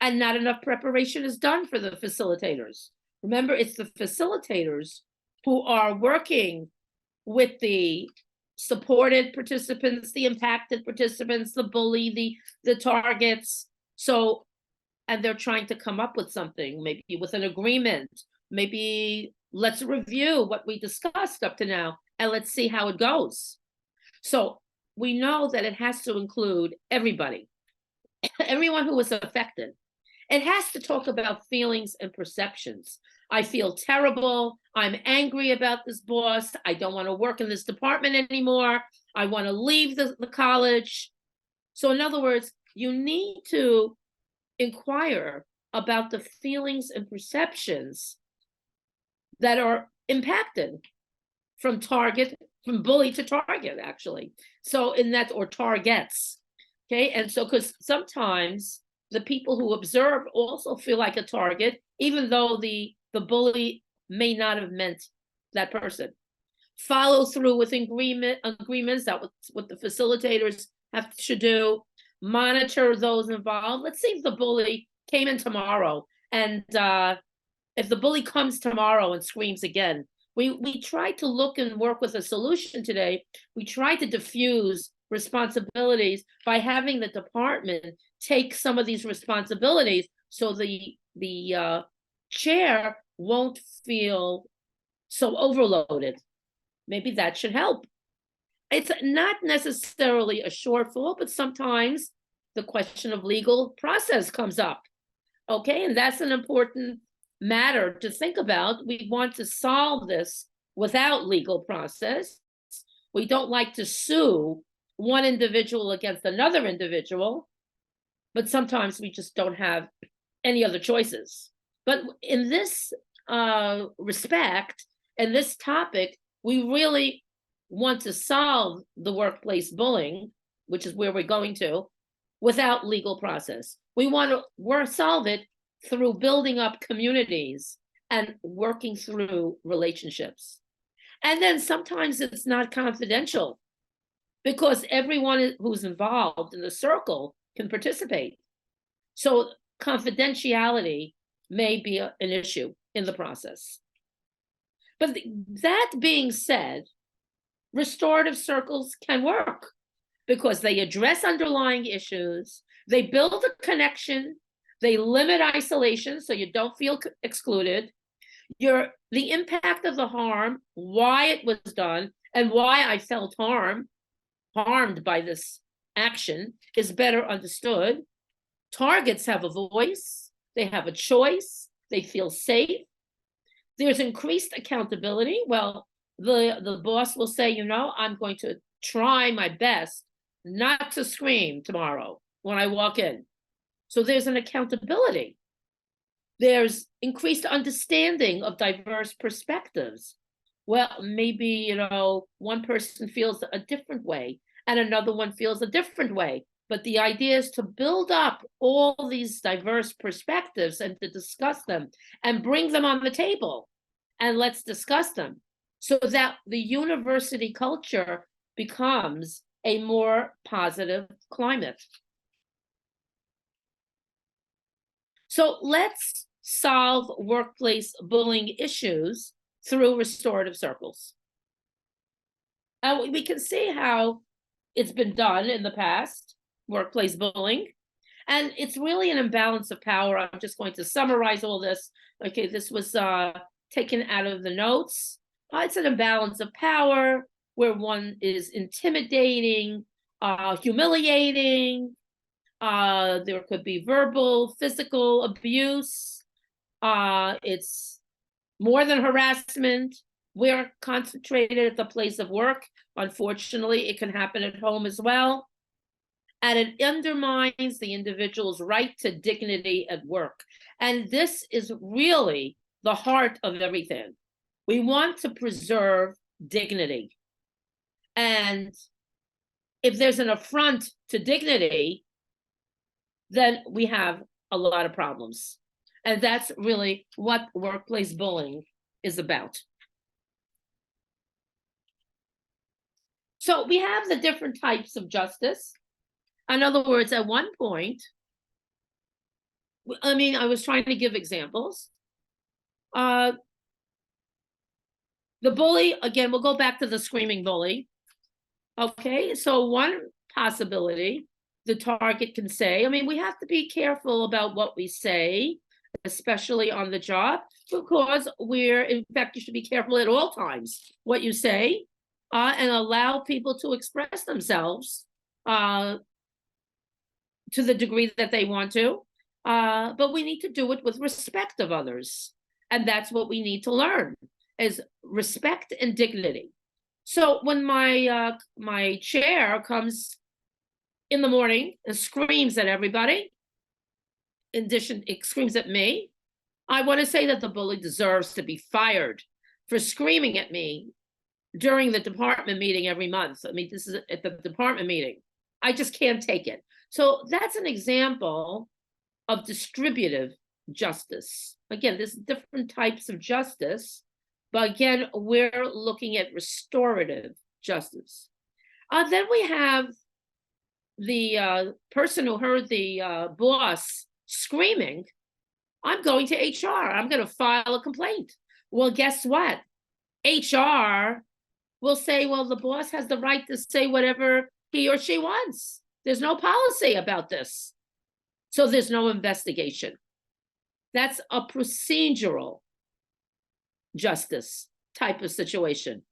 and not enough preparation is done for the facilitators. Remember, it's the facilitators who are working with the supported participants, the impacted participants, the bully, the targets. So, and they're trying to come up with something, maybe with an agreement. Maybe let's review what we discussed up to now and let's see how it goes. So we know that it has to include everybody, everyone who was affected. It has to talk about feelings and perceptions. I feel terrible. I'm angry about this boss. I don't want to work in this department anymore. I want to leave the college. So in other words, you need to inquire about the feelings and perceptions that are impacted from bully to target, actually. So in that, or targets, okay? And so, because sometimes the people who observe also feel like a target, even though the bully may not have meant that person. Follow through with agreements, that what the facilitators should do. Monitor those involved. Let's see if the bully came in tomorrow, and if the bully comes tomorrow and screams again, We tried to look and work with a solution today. We tried to diffuse responsibilities by having the department take some of these responsibilities so the chair won't feel so overloaded. Maybe that should help. It's not necessarily a shortfall, but sometimes the question of legal process comes up. Okay, and that's an important matter to think about. We want to solve this without legal process. We don't like to sue one individual against another individual, but sometimes we just don't have any other choices. But in this respect, and this topic, we really want to solve the workplace bullying, which is where we're going to, without legal process. We want to solve it through building up communities and working through relationships. And then sometimes it's not confidential because everyone who's involved in the circle can participate. So confidentiality may be an issue in the process. But that being said, restorative circles can work because they address underlying issues, they build a connection, they limit isolation so you don't feel excluded. The impact of the harm, why it was done, and why I felt harmed by this action is better understood. Targets have a voice, they have a choice, they feel safe. There's increased accountability. Well, the boss will say, you know, I'm going to try my best not to scream tomorrow when I walk in. So there's an accountability. There's increased understanding of diverse perspectives. Well, maybe, you know, one person feels a different way and another one feels a different way. But the idea is to build up all these diverse perspectives and to discuss them and bring them on the table. And let's discuss them so that the university culture becomes a more positive climate. So let's solve workplace bullying issues through restorative circles. We can see how it's been done in the past, workplace bullying, and it's really an imbalance of power. I'm just going to summarize all this. Okay, this was taken out of the notes. It's an imbalance of power where one is intimidating, humiliating. There could be verbal, physical abuse. It's more than harassment. We're concentrated at the place of work. Unfortunately, it can happen at home as well. And it undermines the individual's right to dignity at work. And this is really the heart of everything. We want to preserve dignity. And if there's an affront to dignity, then we have a lot of problems. And that's really what workplace bullying is about. So we have the different types of justice. In other words, at one point, I was trying to give examples. The bully, again, we'll go back to the screaming bully. Okay, so one possibility, the target can say, we have to be careful about what we say, especially on the job, because in fact, you should be careful at all times what you say, and allow people to express themselves to the degree that they want to. But we need to do it with respect of others. And that's what we need to learn, is respect and dignity. So when my chair comes in the morning and screams at everybody, in addition, it screams at me, I want to say that the bully deserves to be fired for screaming at me during the department meeting every month. This is at the department meeting. I just can't take it. So that's an example of distributive justice. Again, there's different types of justice, but again, we're looking at restorative justice. Then we have the person who heard the boss screaming. I'm going to HR. I'm going to file a complaint. Well, guess what? HR will say, well, the boss has the right to say whatever he or she wants. There's no policy about this. So there's no investigation. That's a procedural justice type of situation.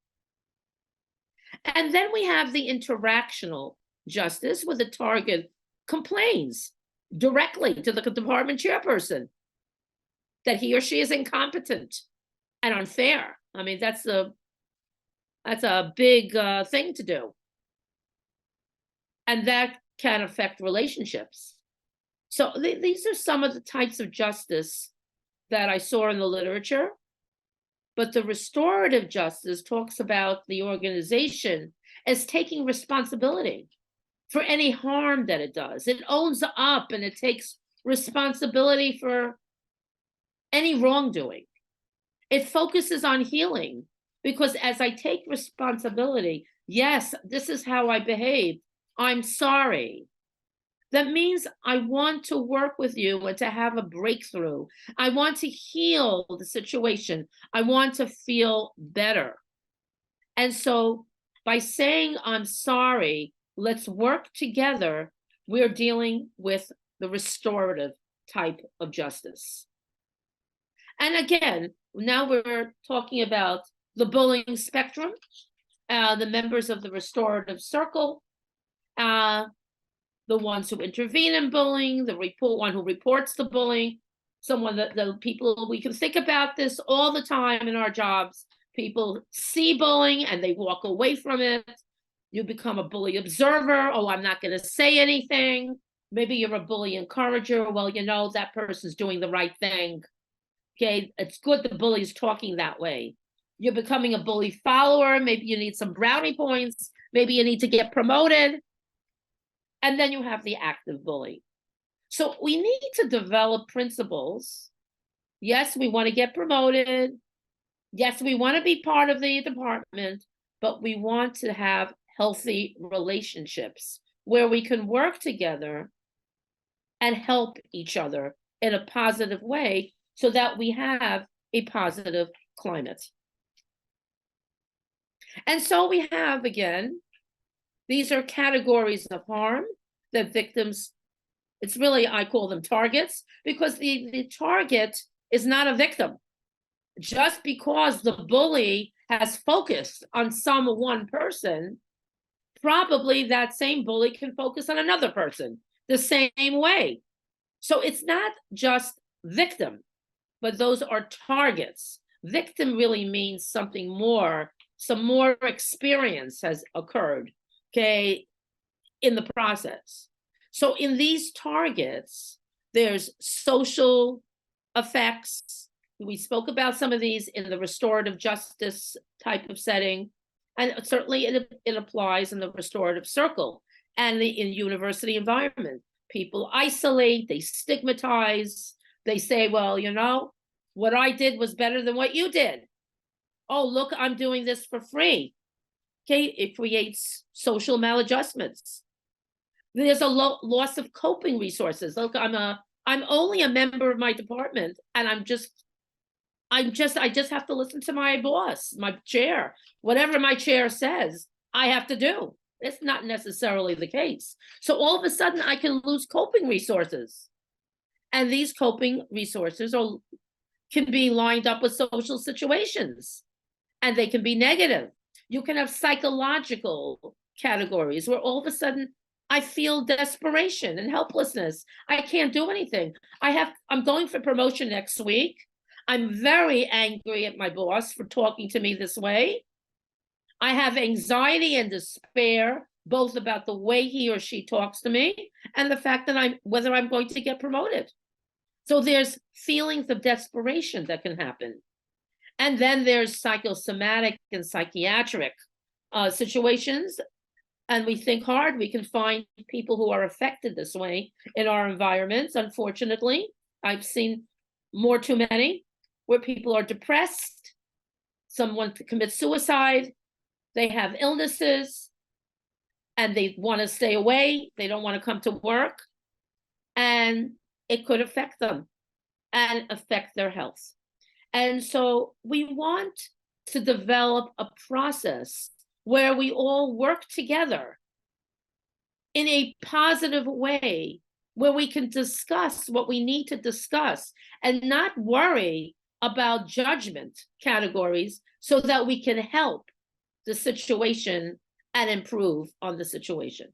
And then we have the interactional justice, where the target complains directly to the department chairperson that he or she is incompetent and unfair. I mean, that's a big thing to do. And that can affect relationships. So these are some of the types of justice that I saw in the literature. But the restorative justice talks about the organization as taking responsibility for any harm that it does. It owns up and it takes responsibility for any wrongdoing. It focuses on healing, because as I take responsibility, yes, this is how I behaved, I'm sorry. That means I want to work with you and to have a breakthrough. I want to heal the situation. I want to feel better. And so by saying I'm sorry, let's work together, we're dealing with the restorative type of justice. And again, now we're talking about the bullying spectrum, the members of the restorative circle, the ones who intervene in bullying, one who reports the bullying, the people, we can think about this all the time in our jobs. People see bullying and they walk away from it. You become a bully observer. Oh, I'm not going to say anything. Maybe you're a bully encourager. Well, you know, that person's doing the right thing. Okay, it's good the bully's talking that way. You're becoming a bully follower. Maybe you need some brownie points. Maybe you need to get promoted. And then you have the active bully. So we need to develop principles. Yes, we want to get promoted. Yes, we want to be part of the department, but we want to have healthy relationships where we can work together and help each other in a positive way so that we have a positive climate. And so we have, again, these are categories of harm that victims, it's really, I call them targets, because the target is not a victim. Just because the bully has focused on one person, probably that same bully can focus on another person the same way. So it's not just victim, but those are targets. Victim really means something more, some more experience has occurred, okay, in the process. So in these targets, there's social effects. We spoke about some of these in the restorative justice type of setting, and certainly it applies in the restorative circle and in university environment. People isolate, they stigmatize, they say, well, you know, what I did was better than what you did. Oh, look, I'm doing this for free. Okay, it creates social maladjustments. There's a loss of coping resources. Look, I'm only a member of my department, and I just have to listen to my boss, my chair. Whatever my chair says, I have to do. It's not necessarily the case. So all of a sudden, I can lose coping resources. And these coping resources can be lined up with social situations, and they can be negative. You can have psychological categories where all of a sudden I feel desperation and helplessness. I can't do anything. I'm going for promotion next week. I'm very angry at my boss for talking to me this way. I have anxiety and despair, both about the way he or she talks to me and the fact that whether I'm going to get promoted. So there's feelings of desperation that can happen. And then there's psychosomatic and psychiatric situations. And we think hard, we can find people who are affected this way in our environments. Unfortunately, I've seen too many, where people are depressed, someone commits suicide, they have illnesses, and they want to stay away, they don't want to come to work, and it could affect them and affect their health. And so we want to develop a process where we all work together in a positive way, where we can discuss what we need to discuss and not worry about judgment categories, so that we can help the situation and improve on the situation.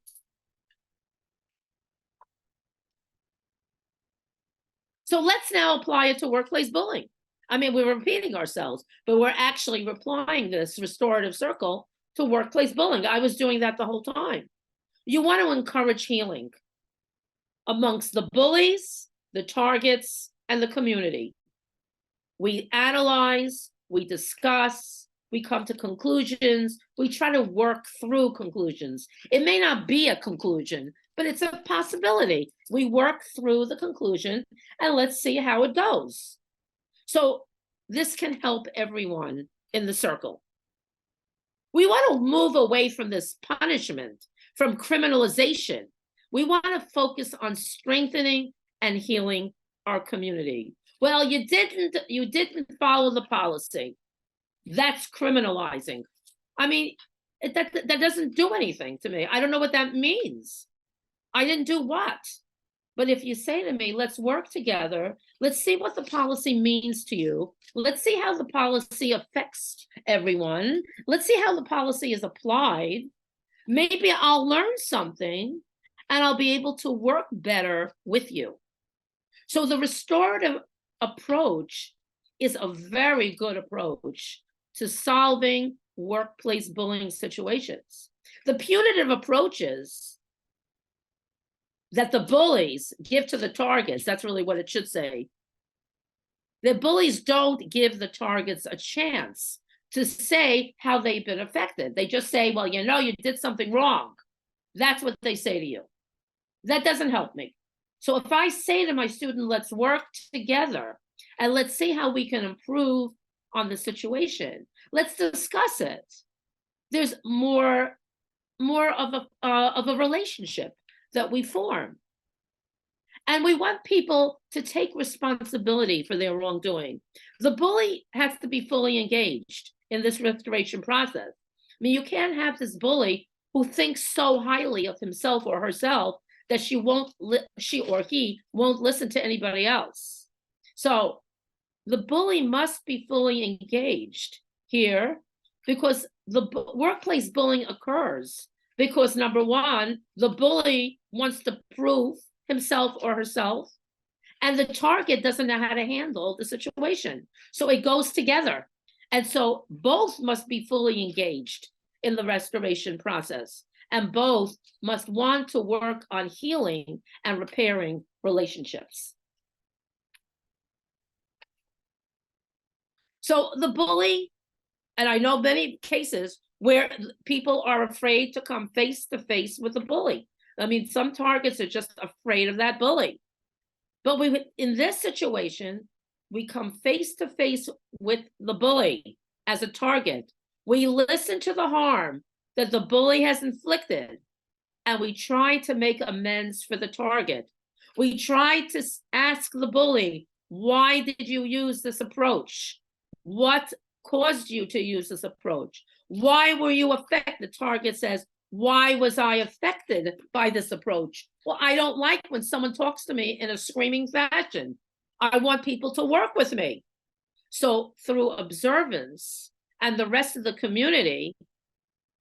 So let's now apply it to workplace bullying. I mean, we're repeating ourselves, but we're actually applying this restorative circle to workplace bullying. I was doing that the whole time. You want to encourage healing amongst the bullies, the targets, and the community. We analyze, we discuss, we come to conclusions, we try to work through conclusions. It may not be a conclusion, but it's a possibility. We work through the conclusion and let's see how it goes. So this can help everyone in the circle. We want to move away from this punishment, from criminalization. We want to focus on strengthening and healing our community. Well, you didn't follow the policy. That's criminalizing. I mean, that doesn't do anything to me. I don't know what that means. I didn't do what? But if you say to me, let's work together, let's see what the policy means to you. Let's see how the policy affects everyone. Let's see how the policy is applied. Maybe I'll learn something and I'll be able to work better with you. So the restorative approach is a very good approach to solving workplace bullying situations. The punitive approaches that the bullies give to the targets, that's really what it should say. The bullies don't give the targets a chance to say how they've been affected. They just say, well, you know, you did something wrong. That's what they say to you. That doesn't help me. So if I say to my student, let's work together and let's see how we can improve on the situation, let's discuss it, there's more of a relationship that we form. And we want people to take responsibility for their wrongdoing. The bully has to be fully engaged in this restoration process. I mean, you can't have this bully who thinks so highly of himself or herself that she or he won't listen to anybody else. So the bully must be fully engaged here, because the workplace bullying occurs because, number one, the bully wants to prove himself or herself, and the target doesn't know how to handle the situation. So it goes together. And so both must be fully engaged in the restoration process, and both must want to work on healing and repairing relationships. So the bully, and I know many cases where people are afraid to come face to face with the bully. I mean, some targets are just afraid of that bully. But in this situation, we come face to face with the bully as a target. We listen to the harm that the bully has inflicted, and we try to make amends for the target. We try to ask the bully, why did you use this approach? What caused you to use this approach? Why were you affected? The target says, why was I affected by this approach? Well, I don't like when someone talks to me in a screaming fashion. I want people to work with me. So through observance and the rest of the community,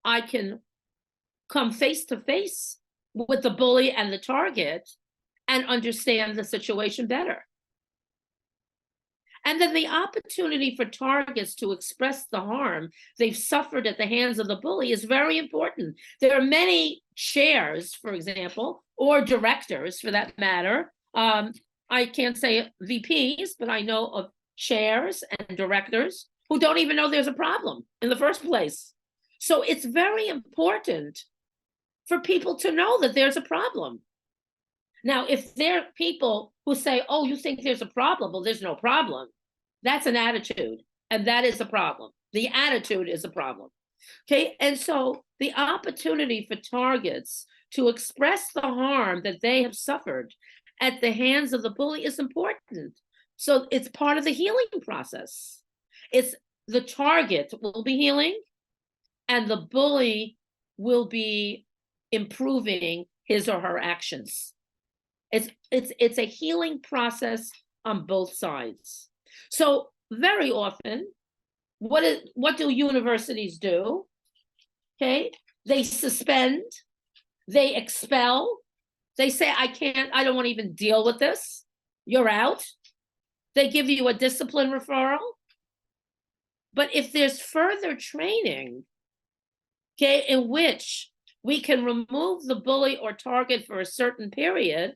I can come face to face with the bully and the target and understand the situation better. And then the opportunity for targets to express the harm they've suffered at the hands of the bully is very important. There are many chairs, for example, or directors for that matter. I can't say VPs, but I know of chairs and directors who don't even know there's a problem in the first place. So it's very important for people to know that there's a problem. Now, if there are people who say, oh, you think there's a problem? Well, there's no problem. That's an attitude, and that is a problem. The attitude is a problem. Okay, and so the opportunity for targets to express the harm that they have suffered at the hands of the bully is important. So it's part of the healing process. It's the target will be healing and the bully will be improving his or her actions. It's a healing process on both sides. So very often, what do universities do? Okay, they suspend, they expel, they say, I don't want to even deal with this. You're out. They give you a discipline referral. But if there's further training, okay, in which we can remove the bully or target for a certain period,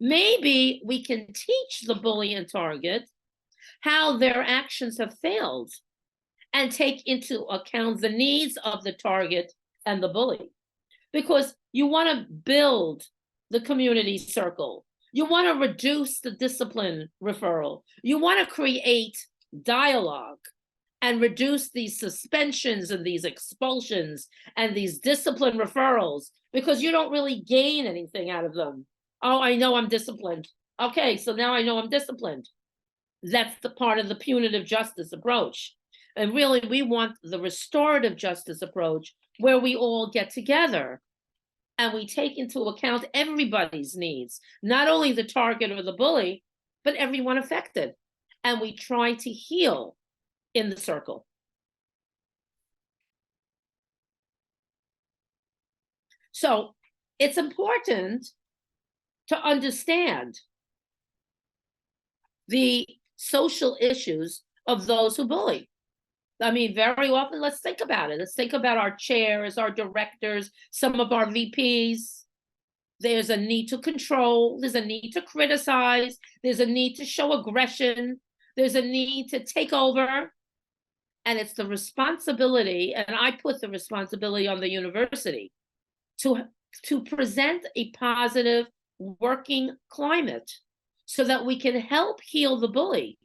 maybe we can teach the bully and target how their actions have failed and take into account the needs of the target and the bully. Because you want to build the community circle. You want to reduce the discipline referral. You want to create dialogue and reduce these suspensions and these expulsions and these discipline referrals, because you don't really gain anything out of them. Oh, I know I'm disciplined. Okay, so now I know I'm disciplined. That's the part of the punitive justice approach. And really, we want the restorative justice approach, where we all get together and we take into account everybody's needs, not only the target or the bully, but everyone affected. And we try to heal in the circle. So it's important to understand the social issues of those who bully. I mean, very often, let's think about it. Let's think about our chairs, our directors, some of our VPs. There's a need to control. There's a need to criticize. There's a need to show aggression. There's a need to take over. And it's the responsibility, and I put the responsibility on the university to present a positive working climate so that we can help heal the bully.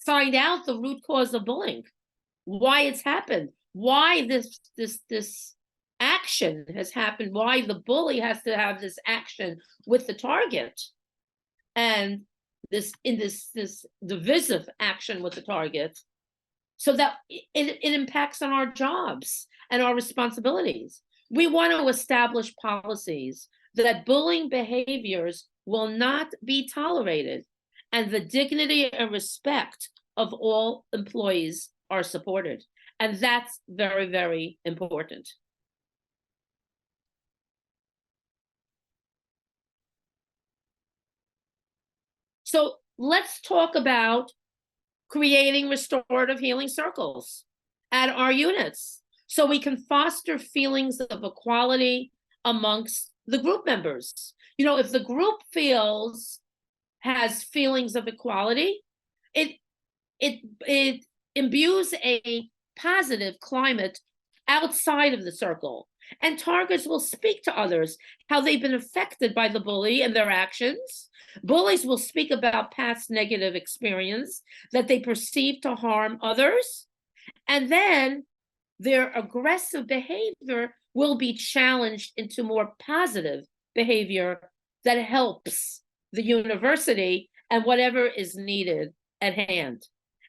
Find out the root cause of bullying, why it's happened, why this action has happened, why the bully has to have this action with the target, and this divisive action with the target, so that it impacts on our jobs and our responsibilities. We want to establish policies that bullying behaviors will not be tolerated, and the dignity and respect of all employees are supported. And that's very, very important. So let's talk about creating restorative healing circles at our units so we can foster feelings of equality amongst the group members. You know, if the group has feelings of equality, it imbues a positive climate outside of the circle, and targets will speak to others how they've been affected by the bully and their actions. Bullies will speak about past negative experience that they perceive to harm others, and then their aggressive behavior will be challenged into more positive behavior that helps the university and whatever is needed at hand.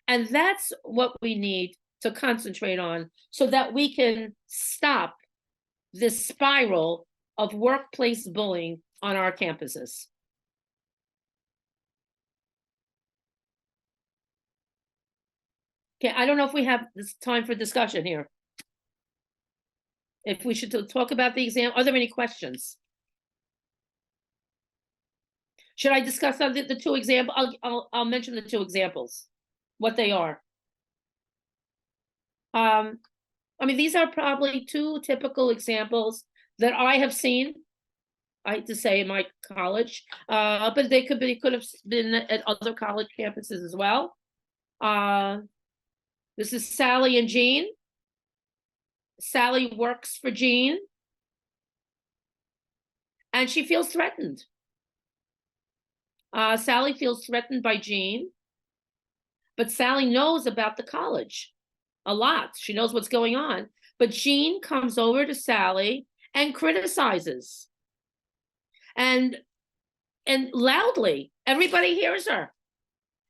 And that's what we need to concentrate on so that we can stop this spiral of workplace bullying on our campuses. Okay, I don't know if we have this time for discussion here. If we should talk about the exam, are there any questions? Should I discuss the two examples? I'll mention the two examples, what they are. I mean, these are probably two typical examples that I have seen, I hate to say, in my college, but they could have been at other college campuses as well. This is Sally and Jean. Sally works for Jean, and she feels threatened. Sally feels threatened by Jean, but Sally knows about the college a lot. She knows what's going on, but Jean comes over to Sally and criticizes, and loudly. Everybody hears her,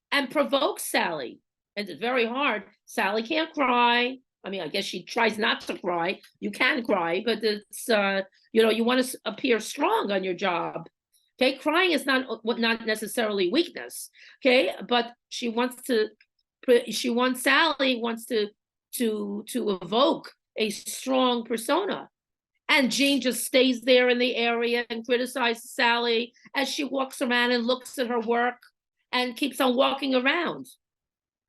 and provokes Sally. And it's very hard. Sally can't cry. I mean, I guess she tries not to cry. You can cry, but it's, you know, you want to appear strong on your job. Okay, crying is not necessarily weakness. Okay, but Sally wants to evoke a strong persona. And Jean just stays there in the area and criticizes Sally as she walks around and looks at her work and keeps on walking around.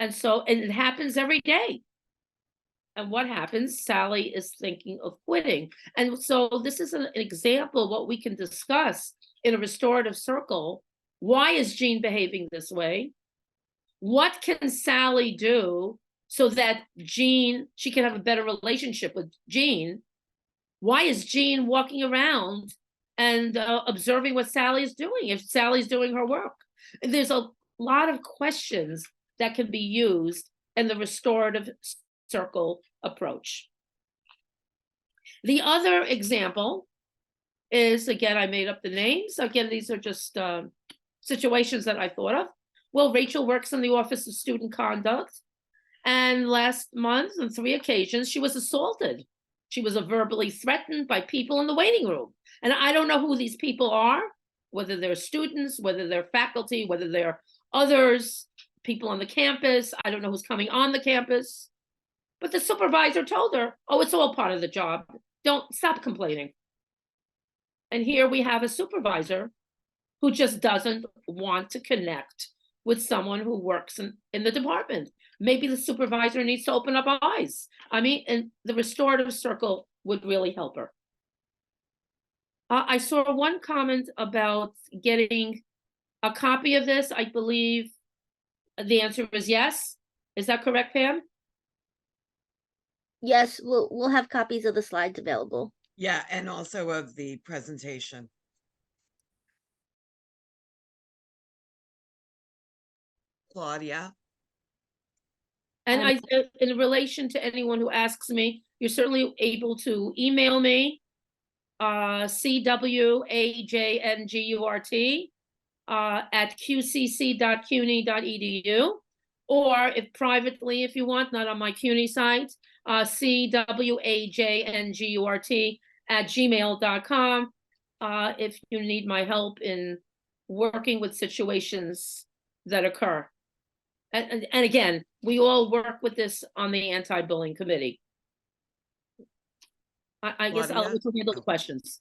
And it happens every day. And what happens? Sally is thinking of quitting. And so this is an example of what we can discuss in a restorative circle. Why is Jean behaving this way? What can Sally do so that she can have a better relationship with Jean? Why is Jean walking around and observing what Sally is doing if Sally's doing her work? And there's a lot of questions that can be used in the restorative circle approach. The other example is, again, I made up the names. Again, these are just situations that I thought of. Well, Rachel works in the Office of Student Conduct. And last month, on 3 occasions, she was assaulted. She was verbally threatened by people in the waiting room. And I don't know who these people are, whether they're students, whether they're faculty, whether they're others, people on the campus. I don't know who's coming on the campus. But the supervisor told her, oh, it's all part of the job. Don't stop complaining. And here we have a supervisor who just doesn't want to connect with someone who works in the department. Maybe the supervisor needs to open up eyes. I mean, and the restorative circle would really help her. I saw one comment about getting a copy of this. I believe the answer is yes. Is that correct, Pam? Yes, we'll have copies of the slides available. Yeah, and also of the presentation. Claudia? And in relation to anyone who asks me, you're certainly able to email me, CWAJNGURT at qcc.cuny.edu, or if privately, if you want, not on my CUNY site, CWAJNGURT at gmail.com, if you need my help in working with situations that occur. And again, we all work with this on the Anti-Bullying Committee. I guess I'll handle the questions.